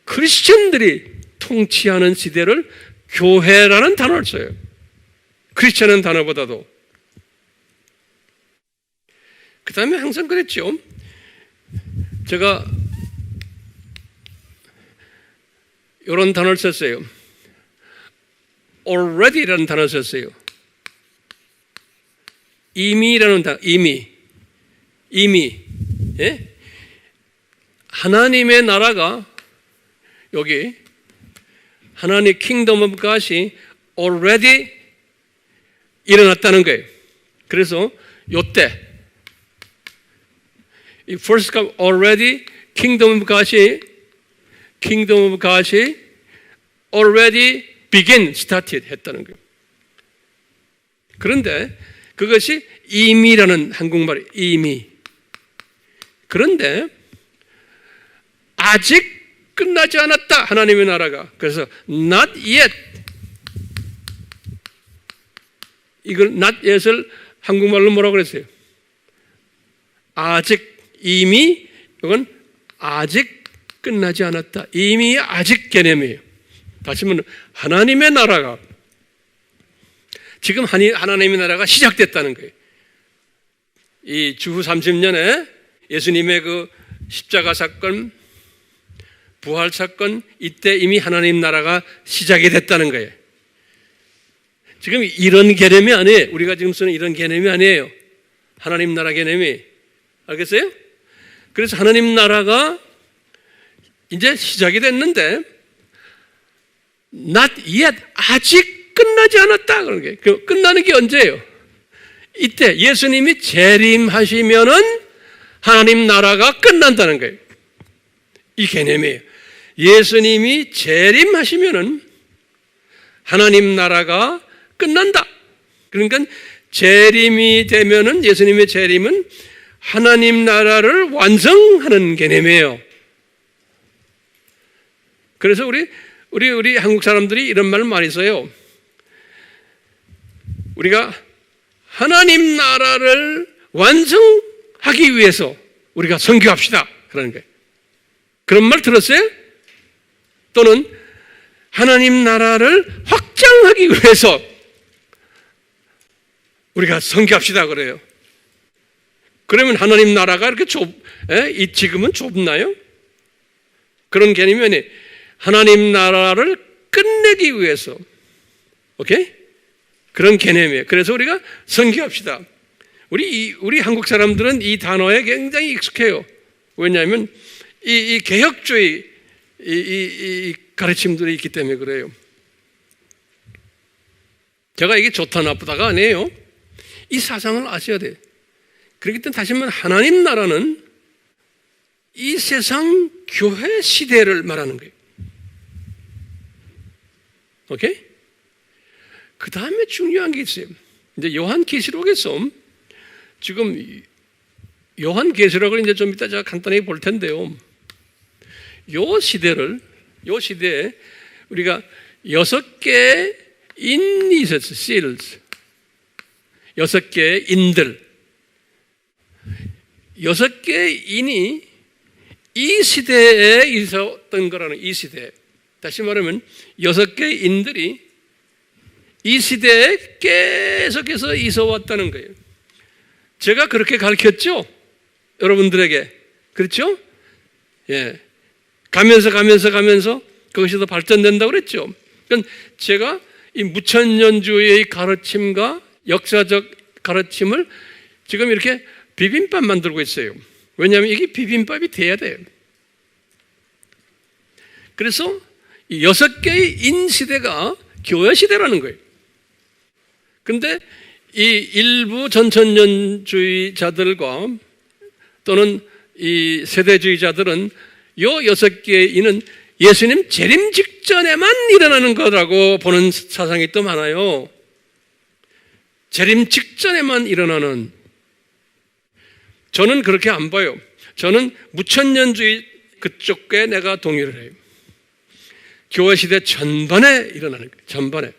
크리스천들이 통치하는 시대를 교회라는 단어를 써요. 크리스천은 단어보다도. 그 다음에 항상 그랬죠. 제가 이런 단어를 썼어요. already라는 단어를 썼어요. 이미라는 단어, 이미. 예? 하나님의 나라가 여기 하나님의 킹덤 오브 갓이 already 일어났다는 거예요. 그래서 요때 이 first come already kingdom of God이 already begin started 했다는 거예요. 그런데 그것이 이미라는 한국말이 이미. 그런데 아직 끝나지 않았다. 하나님의 나라가. 그래서 not yet. 이걸 not yet을 한국말로 뭐라고 그랬어요? 아직, 이미, 이건 아직 끝나지 않았다. 이미 아직 개념이에요. 다시 말하면 하나님의 나라가 지금 하나님의 나라가 시작됐다는 거예요. 이 주후 30년에 예수님의 그 십자가 사건, 부활 사건, 이때 이미 하나님 나라가 시작이 됐다는 거예요. 지금 이런 개념이 아니에요. 우리가 지금 쓰는 이런 개념이 아니에요. 하나님 나라 개념이. 알겠어요? 그래서 하나님 나라가 이제 시작이 됐는데 not yet, 아직 끝나지 않았다. 그런 게. 끝나는 게 언제예요? 이때 예수님이 재림하시면은 하나님 나라가 끝난다는 거예요. 이 개념이에요. 예수님이 재림하시면은 하나님 나라가 끝난다. 그러니까 재림이 되면은 예수님의 재림은 하나님 나라를 완성하는 개념이에요. 그래서 우리 한국 사람들이 이런 말을 많이 써요. 우리가 하나님 나라를 완성하기 위해서 우리가 선교합시다. 그러는 거예요. 그런 말 들었어요? 또는 하나님 나라를 확장하기 위해서 우리가 선교합시다 그래요. 그러면 하나님 나라가 이렇게 지금은 좁나요? 그런 개념이 아니에요. 하나님 나라를 끝내기 위해서, 오케이? 그런 개념이에요. 그래서 우리가 선교합시다. 우리 한국 사람들은 이 단어에 굉장히 익숙해요. 왜냐하면 이 개혁주의 이 가르침들이 있기 때문에 그래요. 제가 이게 좋다 나쁘다가 아니에요. 이 사상을 아셔야 돼요. 그렇기 때문에 다시 말하면 하나님 나라는 이 세상 교회 시대를 말하는 거예요. 오케이? 그 다음에 중요한 게 있어요. 이제 요한계시록에서 지금 요한계시록을 이제 좀 이따 제가 간단히 볼 텐데요. 요 시대에 우리가 6개의 인이 있었어요. seals. 6개의 인들. 6개의 인이 이 시대에 있었던 거라는, 이 시대에. 다시 말하면 6개의 인들이 이 시대에 계속해서 있어 왔다는 거예요. 제가 그렇게 가르쳤죠? 여러분들에게. 그렇죠? 예. 가면서 그것이 더 발전된다고 그랬죠. 그러니까 제가 이 무천년주의 가르침과 역사적 가르침을 지금 이렇게 비빔밥 만들고 있어요. 왜냐하면 이게 비빔밥이 돼야 돼요. 그래서 이 6개의 인시대가 교회 시대라는 거예요. 근데 이 일부 전천년주의자들과 또는 이 세대주의자들은 요 6개의 인은 예수님 재림 직전에만 일어나는 거라고 보는 사상이 또 많아요. 재림 직전에만 일어나는. 저는 그렇게 안 봐요. 저는 무천년주의 그쪽에 내가 동의를 해요. 교회 시대 전반에 일어나는 거예요. 전반에.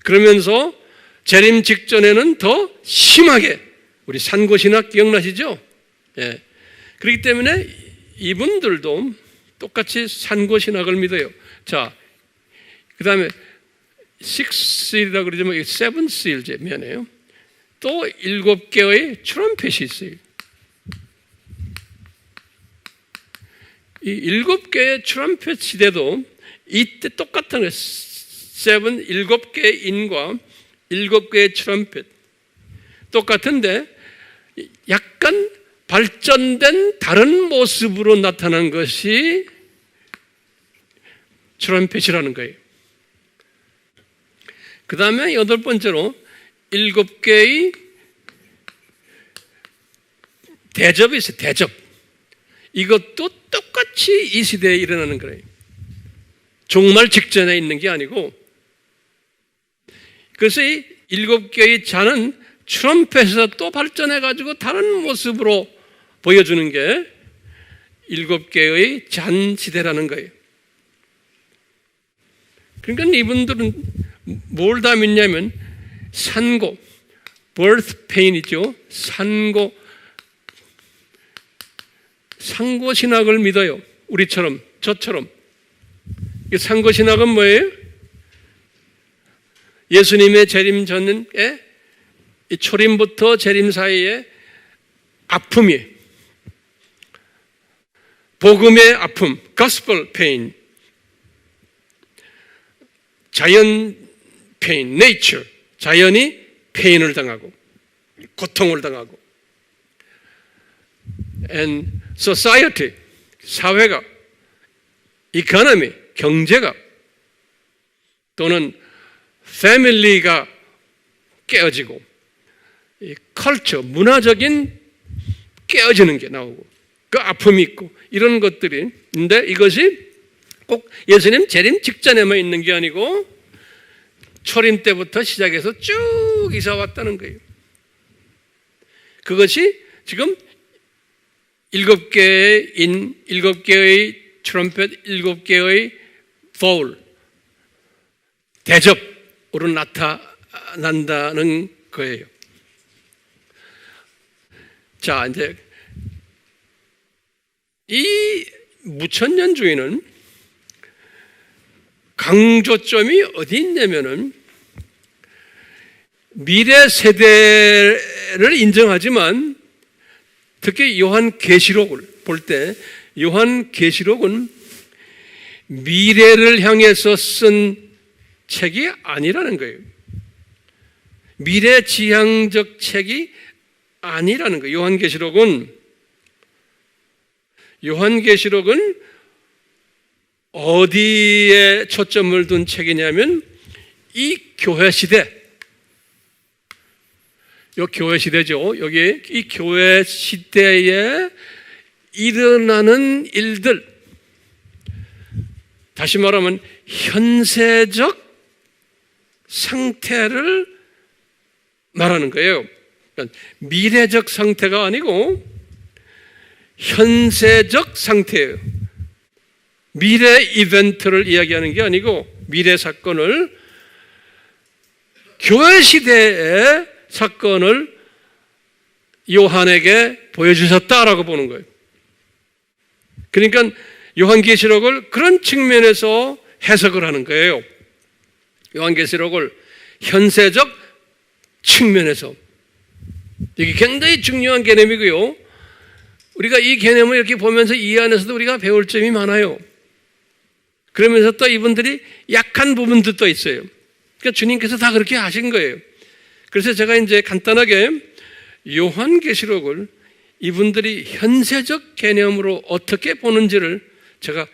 그러면서 재림 직전에는 더 심하게, 우리 산고신학 기억나시죠? 예. 그렇기 때문에 이분들도 똑같이 산고신학을 믿어요. 자, 그 다음에 6seal이라고 그러지만 7seal 미안해요. 또 7개의 트럼펫이 있어요. 이 7개의 트럼펫 시대도 이때 똑같은 거예요. 7개의 인과 7개의 트럼펫 똑같은데 약간 발전된 다른 모습으로 나타난 것이 트럼펫이라는 거예요. 그 다음에 8번째로 7개의 대접이 있어요. 대접. 이것도 똑같이 이 시대에 일어나는 거예요. 종말 직전에 있는 게 아니고, 그래서 이 7개의 잔은 트럼펫에서 또 발전해가지고 다른 모습으로 보여주는 게 7개의 잔 시대라는 거예요. 그러니까 이분들은 뭘 다 믿냐면 산고, birth pain이죠. 산고 신학을 믿어요. 우리처럼, 저처럼. 이 산고 신학은 뭐예요? 예수님의 재림 전에 이 초림부터 재림 사이에 아픔이, 복음의 아픔, gospel pain, 자연 pain, nature, 자연이 pain을 당하고 고통을 당하고, and society, 사회가, economy, 경제가, 또는 family가 깨어지고, 이 culture, 문화적인 깨어지는 게 나오고, 그 아픔이 있고, 이런 것들이 있는데, 이것이 꼭 예수님 재림 직전에만 있는 게 아니고 초림 때부터 시작해서 쭉 이사 왔다는 거예요. 그것이 지금 7개의 트럼펫, 7개의 보울, 대접으로 나타난다는 거예요. 자, 이제 이 무천년주의는 강조점이 어디 있냐면은 미래 세대를 인정하지만 특히 요한계시록을 볼 때 요한계시록은 미래를 향해서 쓴 책이 아니라는 거예요. 미래지향적 책이 아니라는 거예요. 요한계시록은 어디에 초점을 둔 책이냐면 이 교회 시대, 요 교회 시대죠. 여기 이 교회 시대에 일어나는 일들, 다시 말하면 현세적 상태를 말하는 거예요. 그러니까 미래적 상태가 아니고 현세적 상태예요. 미래 이벤트를 이야기하는 게 아니고 미래 사건을, 교회 시대의 사건을 요한에게 보여주셨다라고 보는 거예요. 그러니까 요한계시록을 그런 측면에서 해석을 하는 거예요. 요한계시록을 현세적 측면에서. 이게 굉장히 중요한 개념이고요. 우리가 이 개념을 이렇게 보면서 이 안에서도 우리가 배울 점이 많아요. 그러면서 또 이분들이 약한 부분도 또 있어요. 그러니까 주님께서 다 그렇게 하신 거예요. 그래서 제가 이제 간단하게 요한계시록을 이분들이 현세적 개념으로 어떻게 보는지를 제가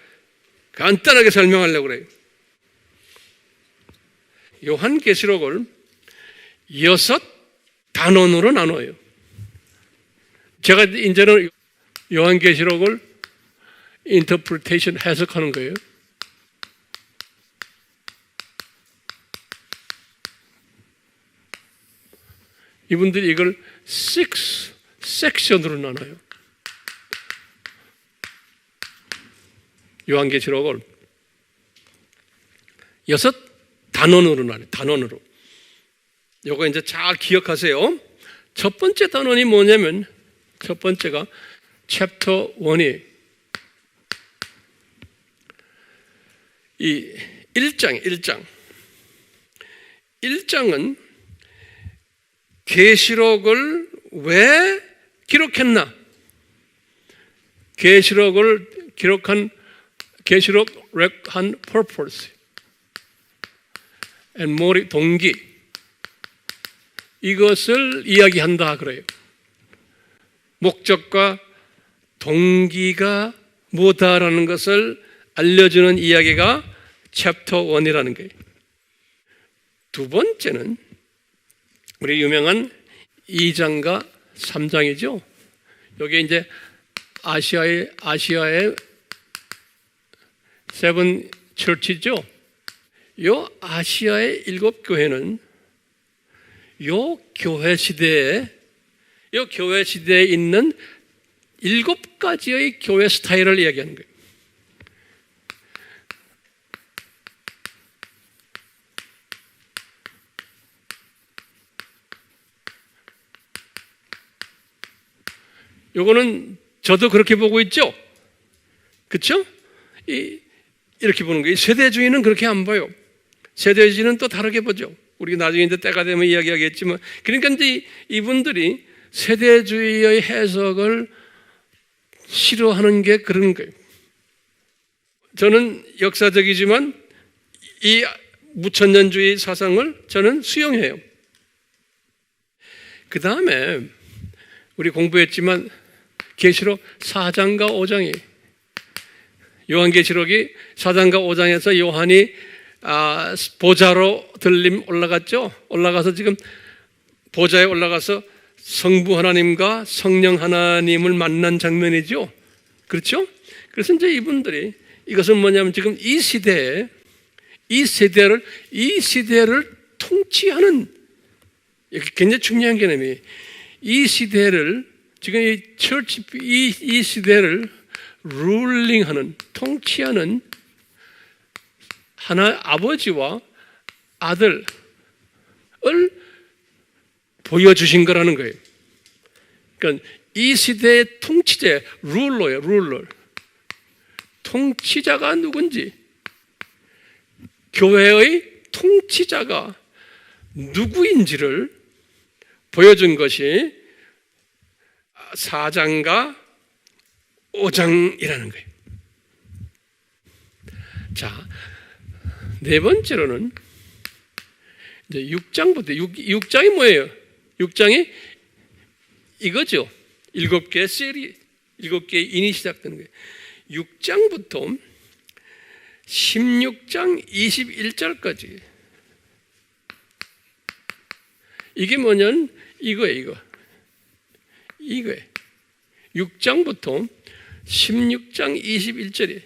간단하게 설명하려고 그래요. 요한계시록을 6단원으로 나눠요. 제가 이제는 요한계시록을 인터프리테이션 해석하는 거예요. 이분들이 이걸 6 섹션으로 나눠요. 요한계시록을 6단원으로 나눠요. 단원으로. 요거 이제 잘 기억하세요. 첫 번째 단원이 뭐냐면, 첫 번째가 챕터 1이 이 1장은 계시록을 왜 기록했나? 계시록을 기록한 purpose and motive, 동기, 이것을 이야기한다 그래요. 목적과 동기가 뭐다라는 것을 알려주는 이야기가 챕터 1이라는 거예요. 두 번째는 우리 유명한 2장과 3장이죠. 여기 이제 아시아의 세븐 처치죠. 요 아시아의 7교회는 요 교회 시대에 있는 7가지의 교회 스타일을 이야기하는 거예요. 요거는 저도 그렇게 보고 있죠? 그렇죠? 이렇게 보는 거예요. 세대주의는 그렇게 안 봐요. 세대주의는 또 다르게 보죠. 우리가 나중에 이제 때가 되면 이야기하겠지만, 그러니까 이제 이분들이 세대주의의 해석을 싫어하는 게 그런 거예요. 저는 역사적이지만 이 무천년주의 사상을 저는 수용해요. 그 다음에 우리 공부했지만 계시록 4장과 5장이 요한계시록이 4장과 5장에서 요한이 보좌로 올라갔죠. 올라가서 지금 보좌에 올라가서 성부 하나님과 성령 하나님을 만난 장면이죠. 그렇죠? 그래서 이제 이분들이 이것은 뭐냐면 지금 이 시대를 통치하는, 굉장히 중요한 개념이, 이 시대를 지금 이 시대를 룰링하는, 통치하는 하나 아버지와 아들을 보여주신 거라는 거예요. 그러니까 이 시대의 통치자, 룰러예요, 룰러. 통치자가 누군지, 교회의 통치자가 누구인지를 보여준 것이 4장과 5장이라는 거예요. 자, 네 번째로는 이제 6장부터, 6장이 뭐예요? 6장이 이거죠. 7개의 세리, 7개의 인이 시작되는 거예요. 6장부터 16장 21절까지. 이게 뭐냐면 이거예요. 6장부터 16장 21절에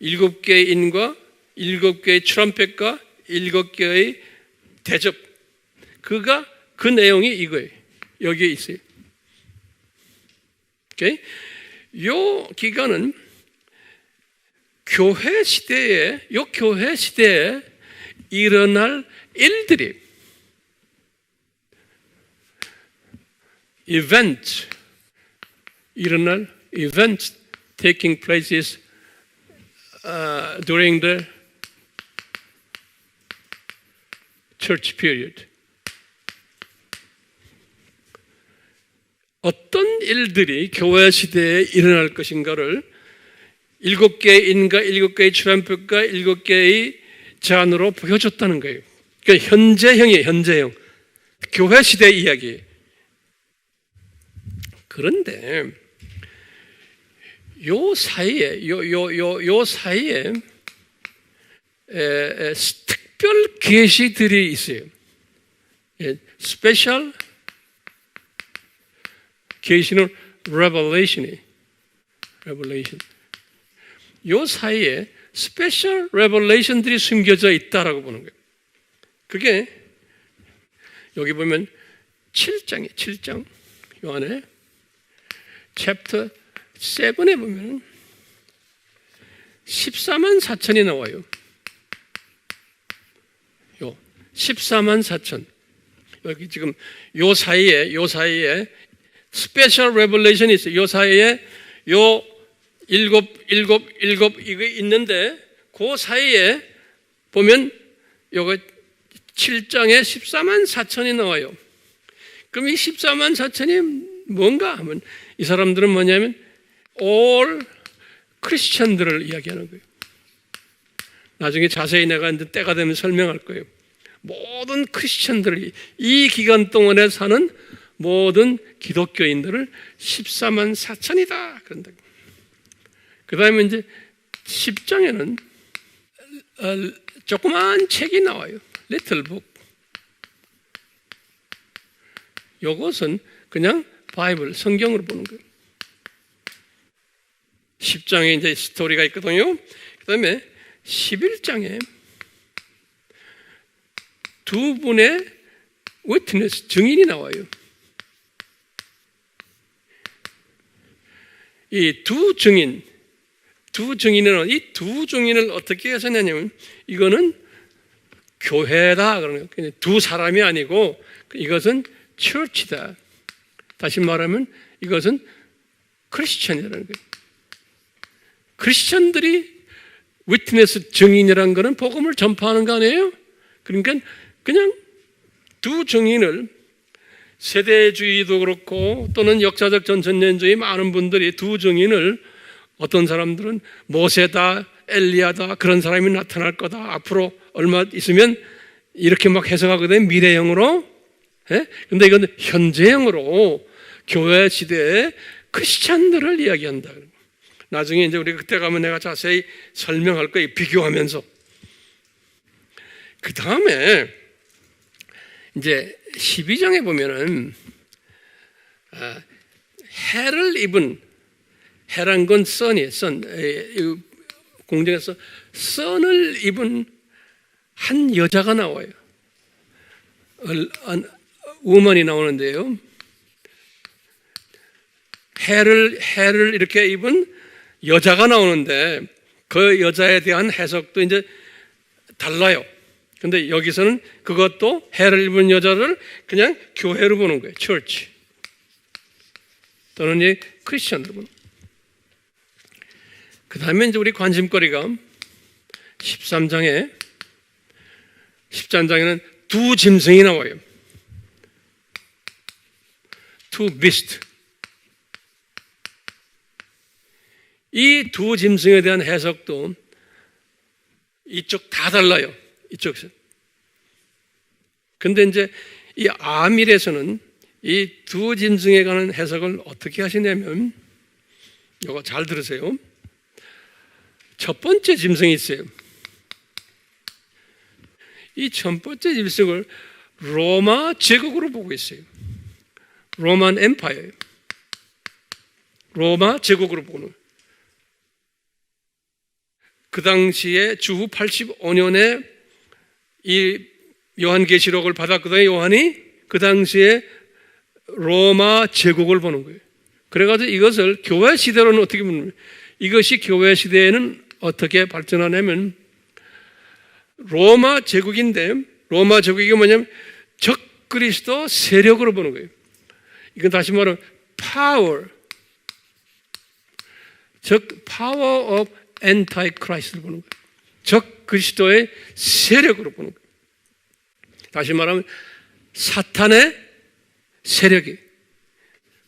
7개의 인과 7개의 트럼펫과 7개의 대접. 그 내용이 이거예요. 여기에 있어요. 오케이? 요 기간은 교회 시대에 일어날 일들이, events taking places during the church period. 어떤 일들이 교회 시대에 일어날 것인가를 7개의 인과 7개의 트럼펫과 7개의 잔으로 보여줬다는 거예요. 그러니까 현재형이에요, 현재형. 교회 시대 이야기. 그런데 요 사이에 특별 계시들이 있어요. 스페셜 계시는 revelation. 요 사이에 스페셜 레벨레이션들이 숨겨져 있다라고 보는 거예요. 그게 여기 보면 7장이에요. 7장. 요 안에 챕터 7에 보면 14만 4천이 나와요. 요 14만 4천. 여기 지금 요 사이에 스페셜 레벨레이션이 있어요. 요 사이에 요 일곱 이거 있는데 그 사이에 보면 요거 7장에 14만 4천이 나와요. 그럼 이 14만 4천이 뭔가 하면 이 사람들은 뭐냐면 all 크리스천들을 이야기하는 거예요. 나중에 자세히 내가 이제 때가 되면 설명할 거예요. 모든 크리스천들이 이 기간 동안에 사는 모든 기독교인들을 14만 4천이다. 그런다. 그 다음에 이제 10장에는 조그만 책이 나와요. Little book. 이것은 그냥 바이블, 성경으로 보는 거예요. 10장에 이제 스토리가 있거든요. 그 다음에 11장에 두 분의 위트니스, 증인이 나와요. 이 두 증인은 이 두 증인을 어떻게 해서냐면 이거는 교회다 그러는 거예요. 두 사람이 아니고 이것은 church다. 다시 말하면 이것은 크리스천이라는 거예요. 크리스천들이 위트니스 증인이라는 것은 복음을 전파하는 거 아니에요? 그러니까 그냥 두 증인을 세대주의도 그렇고 또는 역사적 전천년주의 많은 분들이 두 증인을 어떤 사람들은 모세다, 엘리야다 그런 사람이 나타날 거다. 앞으로 얼마 있으면 이렇게 막 해석하거든요. 미래형으로. 근데 이건 현재형으로 교회 시대의 크리스찬들을 이야기한다. 나중에 이제 우리 그때 가면 내가 자세히 설명할 거예요. 비교하면서. 그 다음에 이제 12장에 보면은 해를 입은, 해란 건 선이에요. 선. 공정에서 선을 입은 한 여자가 나와요. 우먼이 나오는데요. 해를 이렇게 입은 여자가 나오는데 그 여자에 대한 해석도 이제 달라요. 근데 여기서는 그것도 해를 입은 여자를 그냥 교회로 보는 거예요. church. 또는 이 크리스천으로 보는 거예요. 그 다음에 이제 우리 관심거리가 13장에는 두 짐승이 나와요. Two beasts. 이 두 짐승에 대한 해석도 이쪽 다 달라요. 이쪽에서. 근데 이제 이 아밀에서는 이 두 짐승에 관한 해석을 어떻게 하시냐면, 이거 잘 들으세요. 첫 번째 짐승이 있어요. 이 첫 번째 짐승을 로마 제국으로 보고 있어요. 로만 엠파이어예요. 로마 제국으로 보는 거예요. 그 당시에 주후 85년에 이 요한계시록을 받았거든요. 요한이 그 당시에 로마 제국을 보는 거예요. 그래가지고 이것을 교회 시대로는 어떻게 보면, 이것이 교회 시대에는 어떻게 발전하냐면 로마 제국인데, 로마 제국이 뭐냐면 적그리스도 세력으로 보는 거예요. 이건 다시 말하면 power, power of antichrist를 보는 거예요. 적그리스도의 세력으로 보는 거예요. 다시 말하면 사탄의 세력이,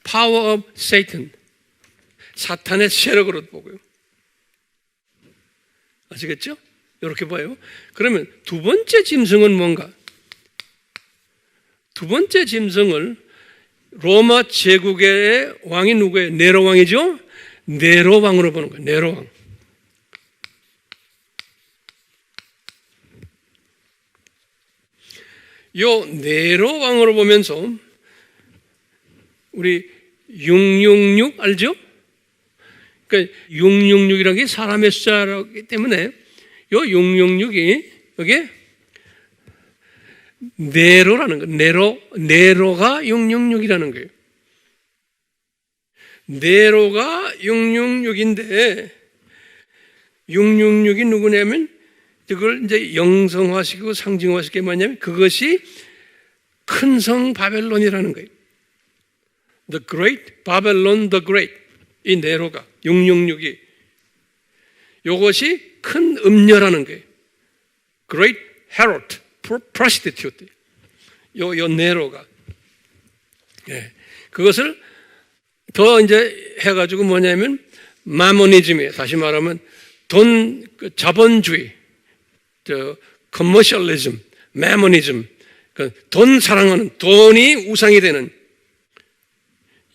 power of Satan, 사탄의 세력으로 보고요. 아시겠죠? 이렇게 봐요. 그러면 두 번째 짐승은 뭔가? 두 번째 짐승을 로마 제국의 왕이 누구예요? 네로 왕이죠? 네로 왕으로 보는 거예요. 네로 왕. 요 네로 왕으로 보면서 우리 666 알죠? 그러니까 666이라는 게 사람의 숫자이기 때문에 요 666이 여기 네로라는 거예요. 네로가 666이라는 거예요. 네로가 666인데 666이 누구냐면 이걸 이제 영성화시키고 상징화시키게 뭐냐면 그것이 큰 성 바벨론이라는 거예요. The Great, Babylon the Great. 이 네로가 666이 이것이 큰 음녀라는 거예요. Great Herod, prostitute. 요 네로가. 예. 그것을 더 이제 해가지고 뭐냐면 마모니즘이에요. 다시 말하면 자본주의, 커머셜리즘, 마모니즘, 돈 사랑하는, 돈이 우상이 되는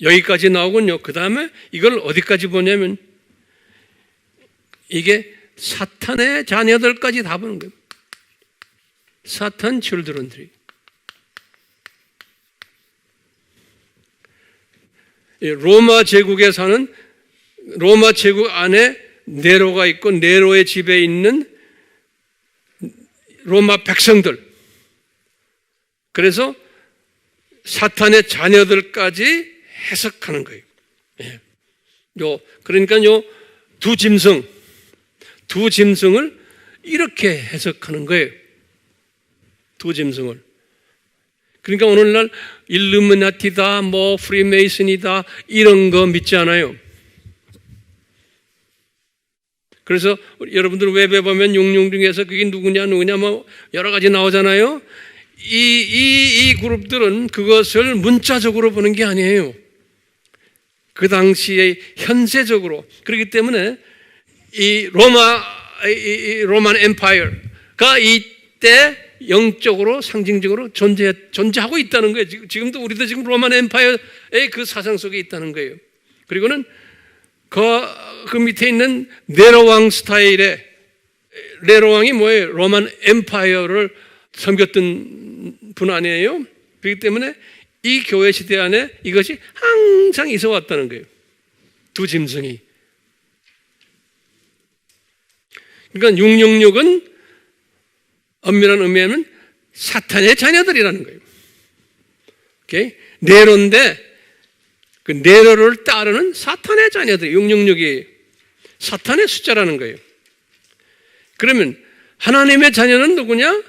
여기까지 나오군요. 그 다음에 이걸 어디까지 보냐면 이게 사탄의 자녀들까지 다 보는 거예요. 사탄 children들이. 로마 제국에 사는, 로마 제국 안에 네로가 있고 네로의 집에 있는 로마 백성들, 그래서 사탄의 자녀들까지 해석하는 거예요. 예. 그러니까 두 짐승을 이렇게 해석하는 거예요. 두 짐승을. 그러니까 오늘날 일루미나티다, 프리메이슨이다, 이런 거 믿지 않아요. 그래서 여러분들 웹에 보면 66 중에서 그게 누구냐 여러 가지 나오잖아요. 이 그룹들은 그것을 문자적으로 보는 게 아니에요. 그 당시에 현세적으로. 그렇기 때문에 이 로만 엠파이어가 이때 영적으로 상징적으로 존재하고 있다는 거예요. 지금도 우리도 지금 로만 엠파이어의 그 사상 속에 있다는 거예요. 그리고는 그 밑에 있는 네로 왕 스타일의, 네로 왕이 뭐예요? 로만 엠파이어를 섬겼던 분 아니에요? 그렇기 때문에 이 교회 시대 안에 이것이 항상 있어 왔다는 거예요. 두 짐승이. 그러니까 666은 엄밀한 의미에는 사탄의 자녀들이라는 거예요. 오케이? 네로인데 그 네로를 따르는 사탄의 자녀들, 666이 사탄의 숫자라는 거예요. 그러면 하나님의 자녀는 누구냐?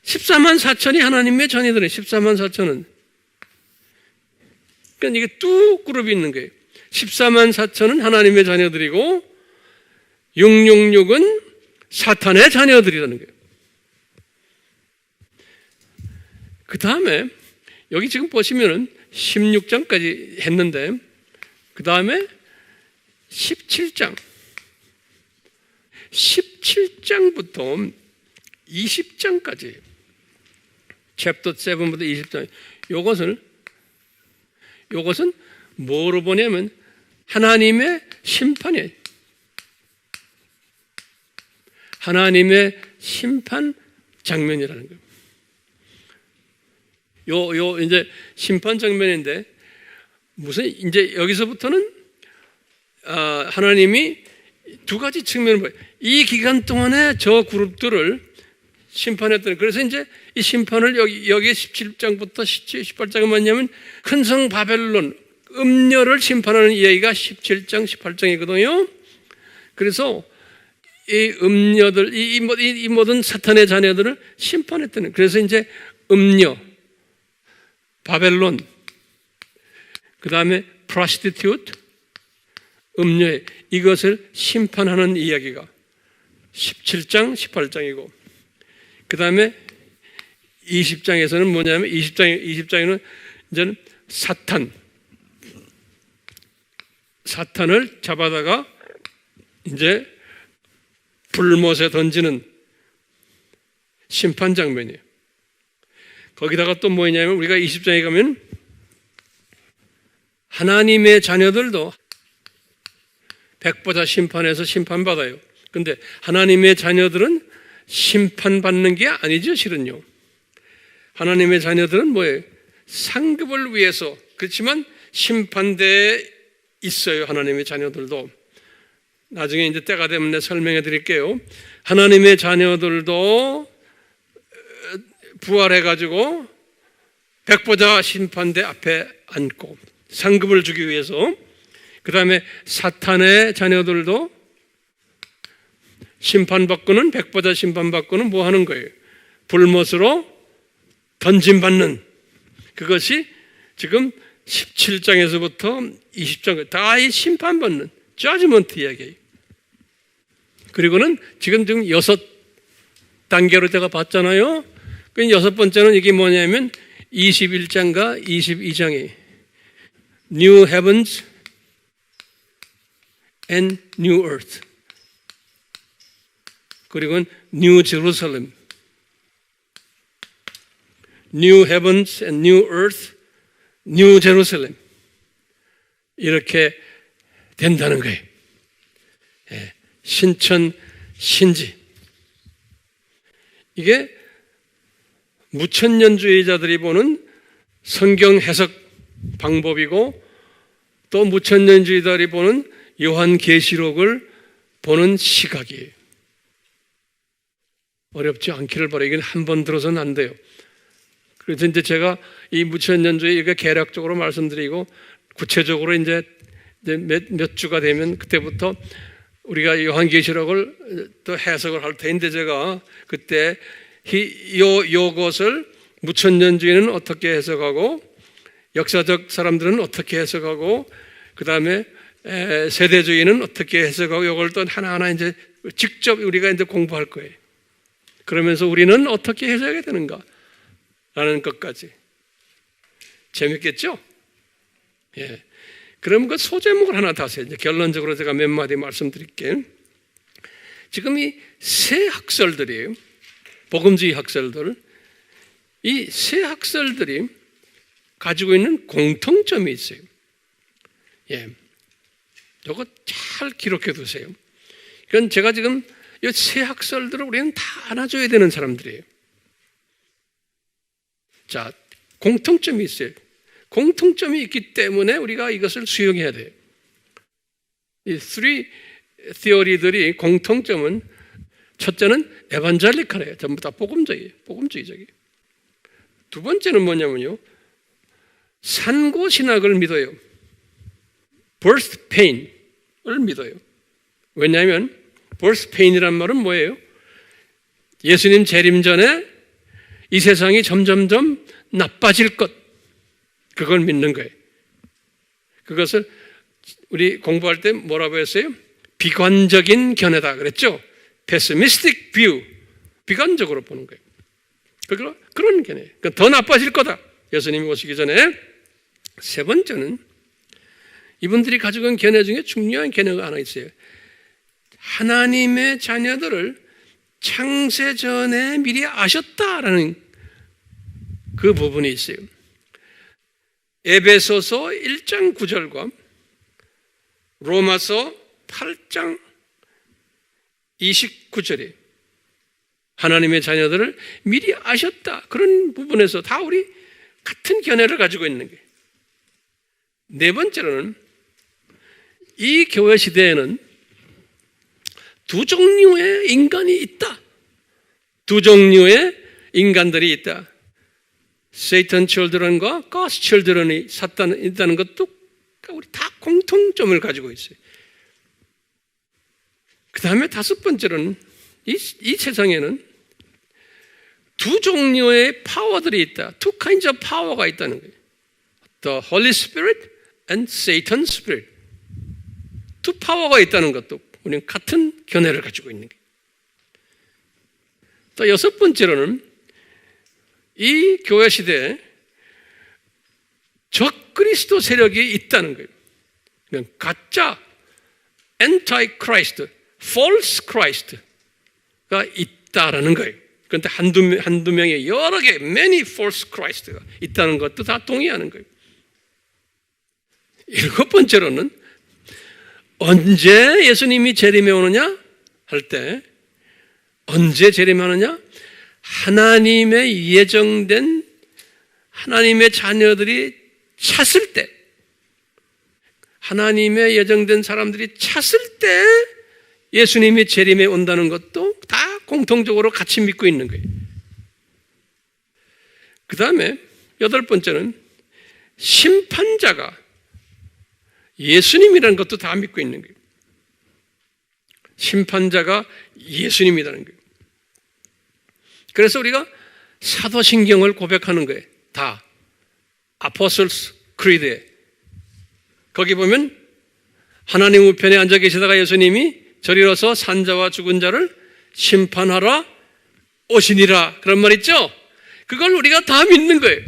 14만 4천이 하나님의 자녀들이에요. 14만 4천은. 그러니까 이게 두 그룹이 있는 거예요. 14만 4천은 하나님의 자녀들이고 666은 사탄의 자녀들이라는 거예요. 그 다음에 여기 지금 보시면은 16장까지 했는데 그 다음에 17장 17장부터 20장까지 챕터 7부터 20장 요것은 뭐로 보냐면 하나님의 심판이에요. 하나님의 심판 장면이라는 거예요. 이제 심판 장면인데 무슨 이제 여기서부터는 하나님이 두 가지 측면을 봐요. 이 기간 동안에 저 그룹들을 심판했더니 그래서 이제 이 심판을 여기 17장부터 18장은 뭐냐면 큰 성 바벨론 음녀를 심판하는 이야기가 17장 18장이거든요. 그래서 이 음녀들 이 모든 사탄의 자녀들을 심판했더니 그래서 이제 음녀 바벨론, 그 다음에 prostitute, 음녀, 이것을 심판하는 이야기가 17장, 18장이고, 그 다음에 20장에서는 뭐냐면 20장에는 이제는 사탄을 잡아다가 이제 불못에 던지는 심판 장면이에요. 거기다가 또 뭐냐면 우리가 20장에 가면 하나님의 자녀들도 백보자 심판에서 심판받아요. 근데 하나님의 자녀들은 심판받는 게 아니죠, 실은요. 하나님의 자녀들은 뭐예요? 상급을 위해서. 그렇지만 심판대에 있어요, 하나님의 자녀들도. 나중에 이제 때가 되면 내가 설명해 드릴게요. 하나님의 자녀들도 부활해가지고 백보자 심판대 앞에 앉고 상급을 주기 위해서, 그 다음에 사탄의 자녀들도 심판받고는, 백보자 심판받고는 뭐 하는 거예요? 불못으로 던짐받는, 그것이 지금 17장에서부터 20장 다 이 심판받는 저지먼트 이야기예요. 그리고는 지금 6단계로 제가 봤잖아요. 그 6번째는 이게 뭐냐면 21장과 22장이 New Heavens and New Earth, 그리고 New Jerusalem, New Heavens and New Earth, New Jerusalem, 이렇게 된다는 거예요. 예, 신천, 신지. 이게 무천년주의자들이 보는 성경 해석 방법이고 또 무천년주의자들이 보는 요한계시록을 보는 시각이에요. 어렵지 않기를 바라요. 이건 한 번 들어서는 안 돼요. 그래서 이제 제가 이 무천년주의 이거 개략적으로 말씀드리고 구체적으로 이제 몇 주가 되면 그때부터 우리가 요한계시록을 또 해석을 할 텐데 제가 그때 요것을 무천년주의는 어떻게 해석하고 역사적 사람들은 어떻게 해석하고 그 다음에 세대주의는 어떻게 해석하고 이걸 또 하나하나 이제 직접 우리가 이제 공부할 거예요. 그러면서 우리는 어떻게 해석해야 되는가 라는 것까지. 재밌겠죠? 예. 그럼 그 소제목을 하나 다세요. 이제 결론적으로 제가 몇 마디 말씀드릴게요. 지금 이 새 학설들이에요. 복음주의 학설들. 이 새 학설들이 가지고 있는 공통점이 있어요. 예. 이거 잘 기록해 두세요. 그건 제가 지금 이 새 학설들을 우리는 다 안아줘야 되는 사람들이에요. 자, 공통점이 있어요. 공통점이 있기 때문에 우리가 이것을 수용해야 돼요. 이 3 theory들이 공통점은 첫째는 에반젤리칼이에요. 전부 다 복음주의적이에요. 두 번째는 뭐냐면요. 산고신학을 믿어요. birth pain을 믿어요. 왜냐하면 birth pain이란 말은 뭐예요? 예수님 재림 전에 이 세상이 점점점 나빠질 것, 그걸 믿는 거예요. 그것을 우리 공부할 때 뭐라고 했어요? 비관적인 견해다 그랬죠? pessimistic view, 비관적으로 보는 거예요. 그런 견해. 그러니까 더 나빠질 거다. 예수님이 오시기 전에. 세 번째는 이분들이 가지고 있는 견해 중에 중요한 견해가 하나 있어요. 하나님의 자녀들을 창세 전에 미리 아셨다라는 그 부분이 있어요. 에베소서 1장 9절과 로마서 8장 29절에 하나님의 자녀들을 미리 아셨다. 그런 부분에서 다 우리 같은 견해를 가지고 있는 거예요. 네 번째로는 이 교회 시대에는 두 종류의 인간이 있다. 두 종류의 인간들이 있다. Satan children과 God's children이 있다는 것도 우리 다 공통점을 가지고 있어요. 그 다음에 다섯 번째로는 이 세상에는 두 종류의 파워들이 있다. Two kinds of power가 있다는 거예요. The Holy Spirit and Satan's Spirit. 두 파워가 있다는 것도 우리는 같은 견해를 가지고 있는 거예요. 또 여섯 번째로는 이 교회 시대에 적그리스도 세력이 있다는 거예요. 그냥 가짜 Antichrist, False Christ가 있다라는 거예요. 그런데 한두 명의 여러 개, many false Christ가 있다는 것도 다 동의하는 거예요. 일곱 번째로는 언제 예수님이 재림해 오느냐 할 때 언제 재림하느냐? 하나님의 예정된 하나님의 자녀들이 찼을 때, 하나님의 예정된 사람들이 찼을 때 예수님이 재림해 온다는 것도 다 공통적으로 같이 믿고 있는 거예요. 그 다음에 여덟 번째는 심판자가 예수님이라는 것도 다 믿고 있는 거예요. 심판자가 예수님이라는 거예요. 그래서 우리가 사도신경을 고백하는 거예요. 다. Apostles' Creed에. 거기 보면 하나님 우편에 앉아 계시다가 예수님이 저리로서 산자와 죽은 자를 심판하러 오시니라. 그런 말 있죠? 그걸 우리가 다 믿는 거예요.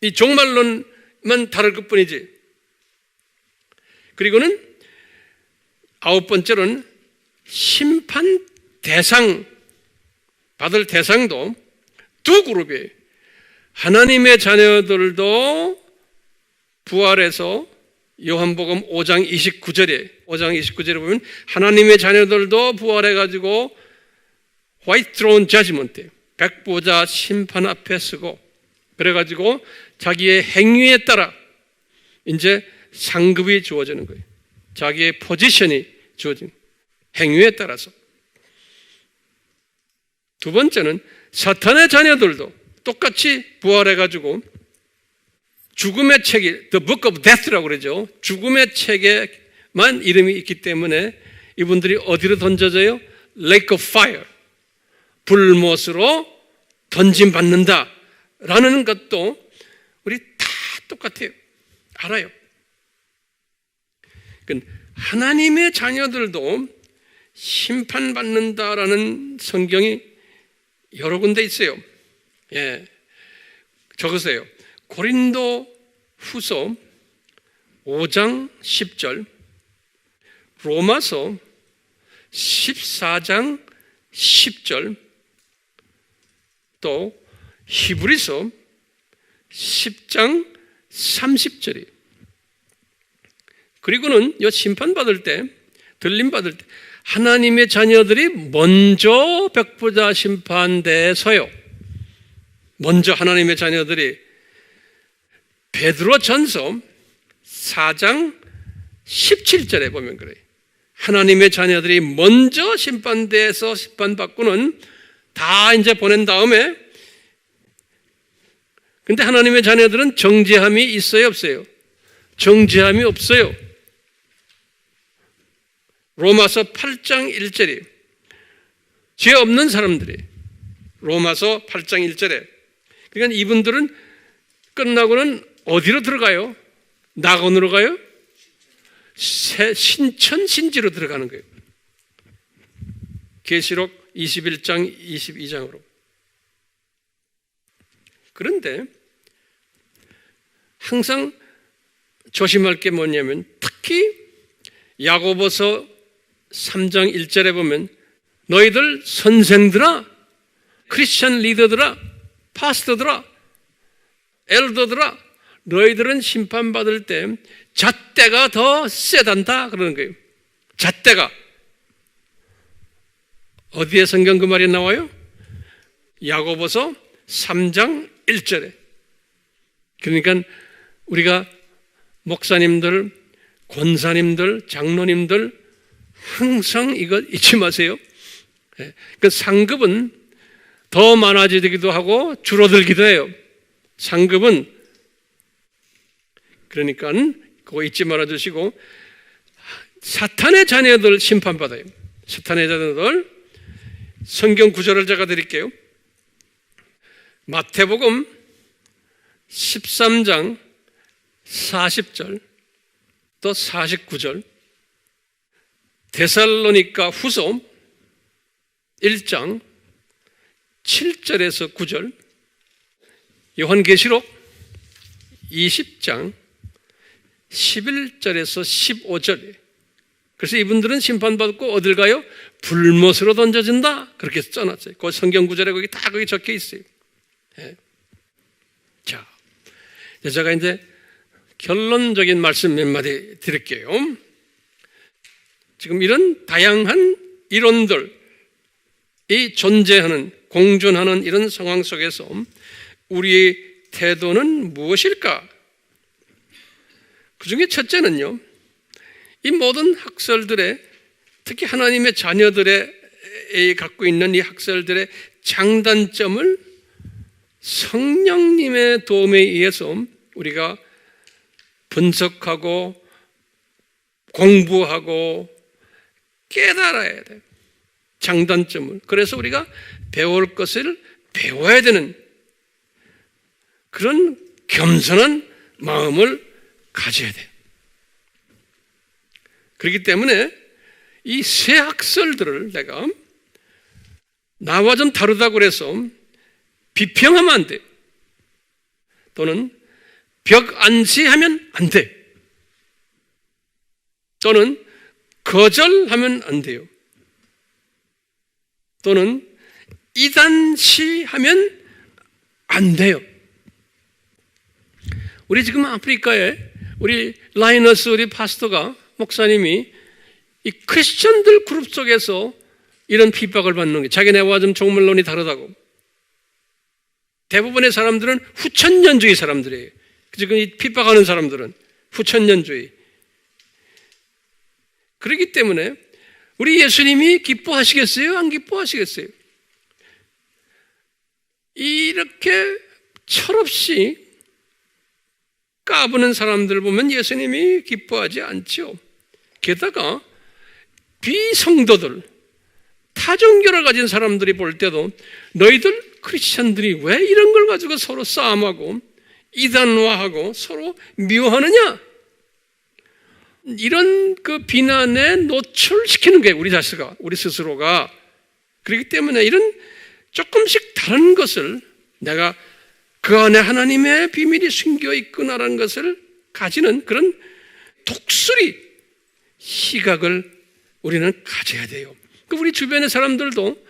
이 종말론만 다를 것 뿐이지. 그리고는 아홉 번째로는 심판 대상, 받을 대상도 두 그룹이에요. 하나님의 자녀들도 부활해서 요한복음 5장 29절에 보면 하나님의 자녀들도 부활해가지고 White Throne Judgment, 백보자 심판 앞에 서고 그래가지고 자기의 행위에 따라 이제 상급이 주어지는 거예요. 자기의 포지션이 주어진 행위에 따라서. 두 번째는 사탄의 자녀들도 똑같이 부활해가지고 죽음의 책이 The Book of Death라고 그러죠. 죽음의 책에만 이름이 있기 때문에 이분들이 어디로 던져져요? Lake of Fire, 불못으로 던짐받는다라는 것도 우리 다 똑같아요. 알아요. 그러니까 하나님의 자녀들도 심판받는다라는 성경이 여러 군데 있어요. 예, 적으세요. 고린도 후서 5장 10절, 로마서 14장 10절, 또 히브리서 10장 30절이에요. 그리고는 이 심판받을 때, 들림받을 때 하나님의 자녀들이 먼저 백보자 심판대에 서요. 먼저 하나님의 자녀들이 베드로전서 4장 17절에 보면 그래요. 하나님의 자녀들이 먼저 심판대에서 심판받고는 다 이제 보낸 다음에, 근데 하나님의 자녀들은 정죄함이 있어요, 없어요? 정죄함이 없어요. 로마서 8장 1절이 죄 없는 사람들이, 로마서 8장 1절에, 그러니까 이분들은 끝나고는 어디로 들어가요? 낙원으로 가요? 신천신지로 들어가는 거예요. 계시록 21장 22장으로. 그런데 항상 조심할 게 뭐냐면, 특히 야고보서 3장 1절에 보면 너희들 선생들아, 크리스천 리더들아, 파스터들아, 엘더들아, 너희들은 심판받을 때 잣대가 더 세단다 그러는 거예요. 잣대가. 어디에 성경 그 말이 나와요? 야고보서 3장 1절에. 그러니까 우리가 목사님들, 권사님들, 장로님들 항상 이거 잊지 마세요. 그 상급은 더 많아지기도 하고 줄어들기도 해요. 상급은, 그러니까 그거 잊지 말아 주시고, 사탄의 자녀들 심판받아요. 사탄의 자녀들. 성경 구절을 제가 드릴게요. 마태복음 13장 40절 또 49절, 데살로니가 후서 1장 7절에서 9절, 요한계시록 20장 11절에서 15절. 그래서 이분들은 심판받고 어딜 가요? 불못으로 던져진다. 그렇게 써놨어요. 그 성경 구절에 거기 다 거기 적혀 있어요. 예. 자, 제가 이제 결론적인 말씀 몇 마디 드릴게요. 지금 이런 다양한 이론들이 존재하는, 공존하는 이런 상황 속에서 우리의 태도는 무엇일까? 그 중에 첫째는요, 이 모든 학설들의, 특히 하나님의 자녀들의 갖고 있는 이 학설들의 장단점을 성령님의 도움에 의해서 우리가 분석하고 공부하고 깨달아야 돼요. 장단점을. 그래서 우리가 배울 것을 배워야 되는 그런 겸손한 마음을 가져야 돼요. 그렇기 때문에 이 새 학설들을 내가 나와 좀 다르다고 그래서 비평하면 안 돼. 또는 벽 안시하면 안 돼. 또는 거절하면 안 돼요. 또는 이단시하면 안 돼요. 우리 지금 아프리카에 우리 라이너스 우리 파스터가 목사님이 이 크리스천들 그룹 속에서 이런 핍박을 받는 게 자기네와 좀 종말론이 다르다고. 대부분의 사람들은 후천년주의 사람들이에요. 지금 이 핍박하는 사람들은 후천년주의. 그렇기 때문에 우리 예수님이 기뻐하시겠어요? 안 기뻐하시겠어요? 이렇게 철없이 까부는 사람들 보면 예수님이 기뻐하지 않죠. 게다가 비성도들, 타종교를 가진 사람들이 볼 때도 너희들 크리스천들이 왜 이런 걸 가지고 서로 싸움하고 이단화하고 서로 미워하느냐? 이런 그 비난에 노출시키는 거예요. 우리 자체가, 우리 스스로가. 그렇기 때문에 이런 조금씩 다른 것을 내가 그 안에 하나님의 비밀이 숨겨 있구나라는 것을 가지는 그런 독수리 시각을 우리는 가져야 돼요. 우리 주변의 사람들도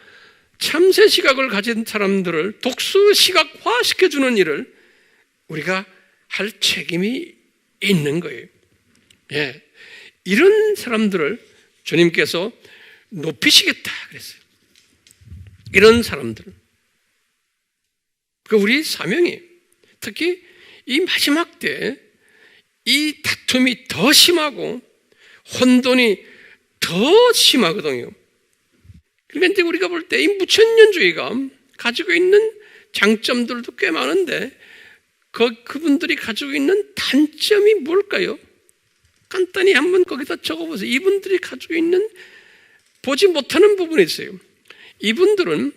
참새 시각을 가진 사람들을 독수 시각화 시켜주는 일을 우리가 할 책임이 있는 거예요. 예. 이런 사람들을 주님께서 높이시겠다 그랬어요. 이런 사람들. 그 우리 사명이 특히 이 마지막 때 이 다툼이 더 심하고 혼돈이 더 심하거든요. 그러니까 이제 우리가 볼 때 이 무천년주의가 가지고 있는 장점들도 꽤 많은데 그분들이 가지고 있는 단점이 뭘까요? 간단히 한번 거기다 적어보세요. 이분들이 가지고 있는 보지 못하는 부분이 있어요. 이분들은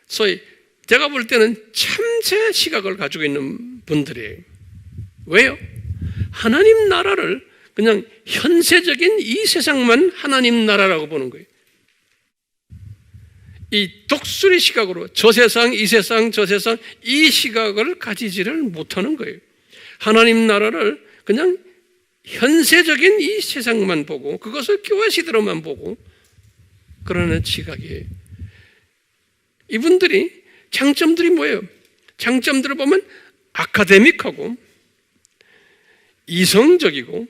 소위 제가 볼 때는 참새 시각을 가지고 있는 분들이에요. 왜요? 하나님 나라를 그냥 현세적인 이 세상만 하나님 나라라고 보는 거예요. 이 독수리 시각으로 저 세상, 이 세상, 저 세상 이 시각을 가지지를 못하는 거예요. 하나님 나라를 그냥 현세적인 이 세상만 보고 그것을 교회 시대로만 보고 그러는 시각이에요. 이분들이 장점들이 뭐예요? 장점들을 보면 아카데믹하고 이성적이고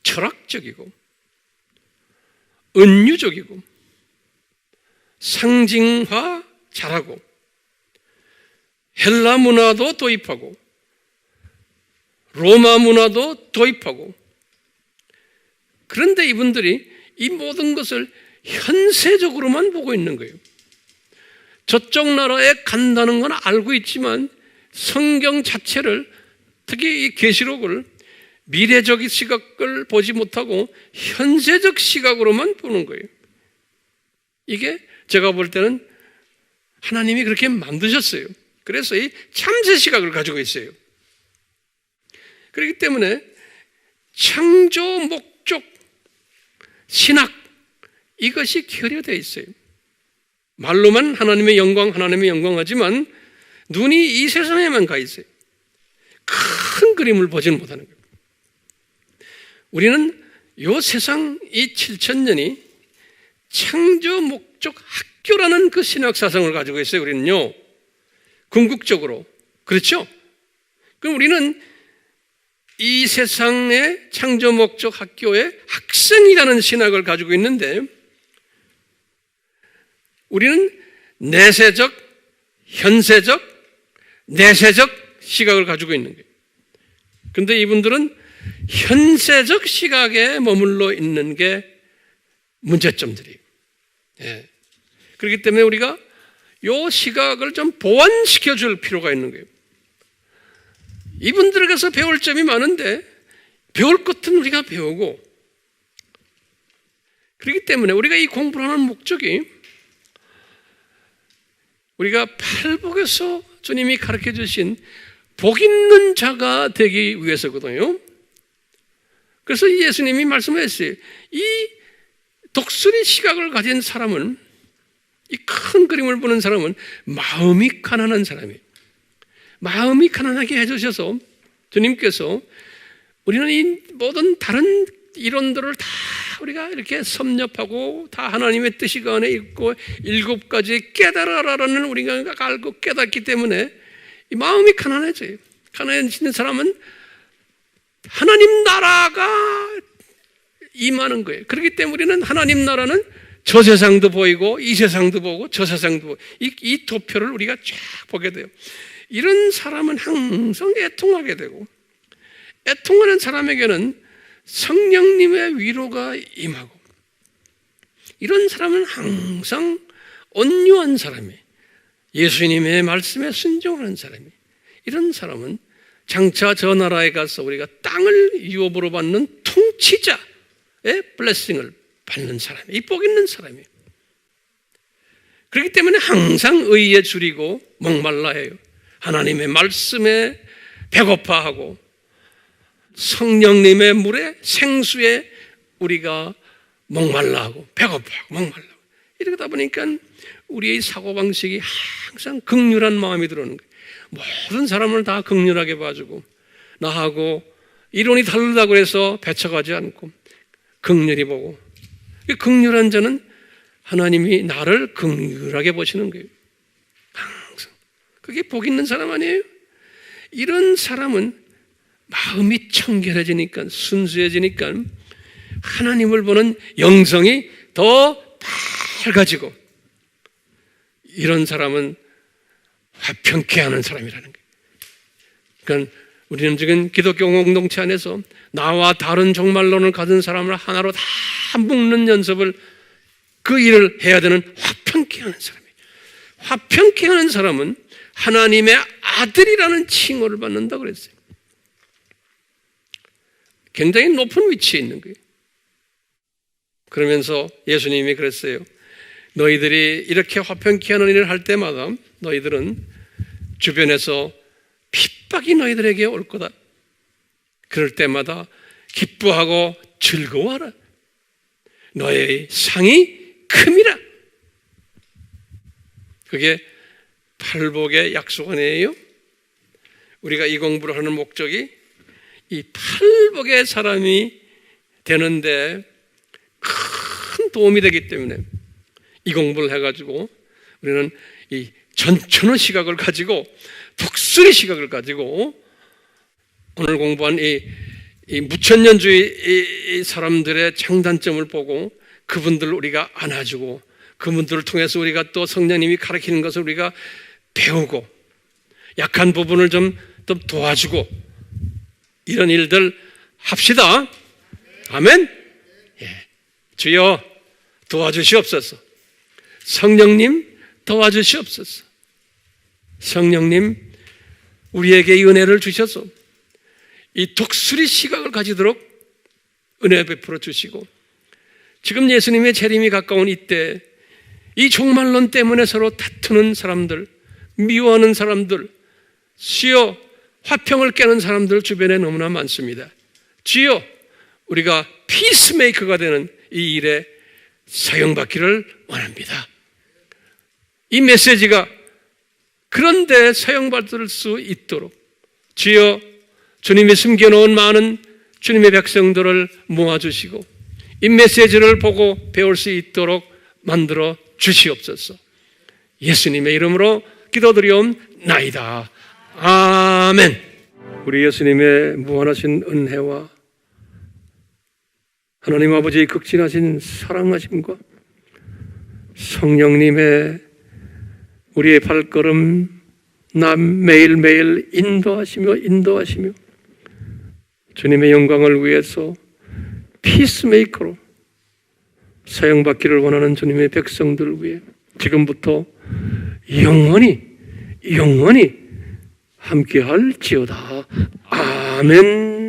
철학적이고 은유적이고 상징화 잘하고 헬라 문화도 도입하고 로마 문화도 도입하고 그런데 이분들이 이 모든 것을 현세적으로만 보고 있는 거예요. 저쪽 나라에 간다는 건 알고 있지만 성경 자체를 특히 이 계시록을 미래적 시각을 보지 못하고 현세적 시각으로만 보는 거예요. 이게 제가 볼 때는 하나님이 그렇게 만드셨어요. 그래서 이 참새 시각을 가지고 있어요. 그렇기 때문에 창조 목적 신학 이것이 결여되어 있어요. 말로만 하나님의 영광 하지만 눈이 이 세상에만 가 있어요. 큰 그림을 보지는 못하는 거예요. 우리는 이 세상 이 7,000년이 창조 목적 학교라는 그 신학 사상을 가지고 있어요. 우리는요. 궁극적으로. 그렇죠? 그럼 우리는 이 세상의 창조 목적 학교의 학생이라는 신학을 가지고 있는데 우리는 내세적, 현세적, 내세적 시각을 가지고 있는 거예요. 그런데 이분들은 현세적 시각에 머물러 있는 게 문제점들이에요. 예. 그렇기 때문에 우리가 이 시각을 좀 보완시켜 줄 필요가 있는 거예요. 이분들에게서 배울 점이 많은데 배울 것은 우리가 배우고 그렇기 때문에 우리가 이 공부를 하는 목적이 우리가 팔복에서 주님이 가르쳐 주신 복 있는 자가 되기 위해서거든요. 그래서 예수님이 말씀하셨어요. 이 독수리 시각을 가진 사람은 이 큰 그림을 보는 사람은 마음이 가난한 사람이에요. 마음이 가난하게 해주셔서 주님께서 우리는 이 모든 다른 이론들을 다 우리가 이렇게 섭렵하고 다 하나님의 뜻이 그 안에 있고 7가지 깨달아라라는 우리가 알고 깨닫기 때문에 이 마음이 가난해져요. 가난해지는 사람은 하나님 나라가 임하는 거예요. 그렇기 때문에 우리는 하나님 나라는 저 세상도 보이고 이 세상도 보고 저 세상도 보고 이 도표를 우리가 쫙 보게 돼요. 이런 사람은 항상 애통하게 되고, 애통하는 사람에게는 성령님의 위로가 임하고, 이런 사람은 항상 온유한 사람이, 예수님의 말씀에 순종하는 사람이, 이런 사람은 장차 저 나라에 가서 우리가 땅을 유업으로 받는 통치자의 블레싱을 받는 사람이, 이 복 있는 사람이에요. 그렇기 때문에 항상 의에 줄이고 목말라 해요. 하나님의 말씀에 배고파하고 성령님의 물에, 생수에 우리가 목말라하고 배고파하고 목말라하고, 이러다 보니까 우리의 사고방식이 항상 극률한 마음이 들어오는 거예요. 모든 사람을 다 극률하게 봐주고, 나하고 이론이 다르다고 해서 배척하지 않고 극률히 보고, 극률한 자는 하나님이 나를 극률하게 보시는 거예요. 항상. 그게 복 있는 사람 아니에요? 이런 사람은 마음이 청결해지니까, 순수해지니까 하나님을 보는 영성이 더 밝아지고, 이런 사람은 화평케 하는 사람이라는 거예요. 그러니까 우리는 지금 기독교 공동체 안에서 나와 다른 종말론을 가진 사람을 하나로 다 묶는 연습을, 그 일을 해야 되는 화평케 하는 사람이에요. 화평케 하는 사람은 하나님의 아들이라는 칭호를 받는다고 그랬어요. 굉장히 높은 위치에 있는 거예요. 그러면서 예수님이 그랬어요. 너희들이 이렇게 화평케 하는 일을 할 때마다 너희들은 주변에서 핍박이 너희들에게 올 거다. 그럴 때마다 기뻐하고 즐거워하라. 너의 상이 큼이라. 그게 팔복의 약속 아니에요? 우리가 이 공부를 하는 목적이 이 팔복의 사람이 되는데 큰 도움이 되기 때문에 이 공부를 해가지고 우리는 이 전천후 시각을 가지고, 독수리 시각을 가지고 오늘 공부한 이 무천년주의 이 사람들의 장단점을 보고 그분들을 우리가 안아주고, 그분들을 통해서 우리가 또 성령님이 가르치는 것을 우리가 배우고, 약한 부분을 좀 도와주고, 이런 일들 합시다. 아멘. 예. 주여 도와주시옵소서. 성령님 도와주시옵소서. 성령님 우리에게 이 은혜를 주셔서 이 독수리 시각을 가지도록 은혜 베풀어 주시고, 지금 예수님의 재림이 가까운 이때 이 종말론 때문에 서로 다투는 사람들, 미워하는 사람들, 주여 화평을 깨는 사람들 주변에 너무나 많습니다. 주여 우리가 피스메이커가 되는 이 일에 사용받기를 원합니다. 이 메시지가 그런데 사용받을 수 있도록 주여 주님이 숨겨놓은 많은 주님의 백성들을 모아주시고 이 메시지를 보고 배울 수 있도록 만들어 주시옵소서. 예수님의 이름으로 기도드리옵나이다. 아멘. 우리 예수님의 무한하신 은혜와 하나님 아버지의 극진하신 사랑하심과 성령님의 우리의 발걸음 매일매일 인도하시며 주님의 영광을 위해서 피스메이커로 사용받기를 원하는 주님의 백성들을 위해 지금부터 영원히 함께할지어다. 아멘.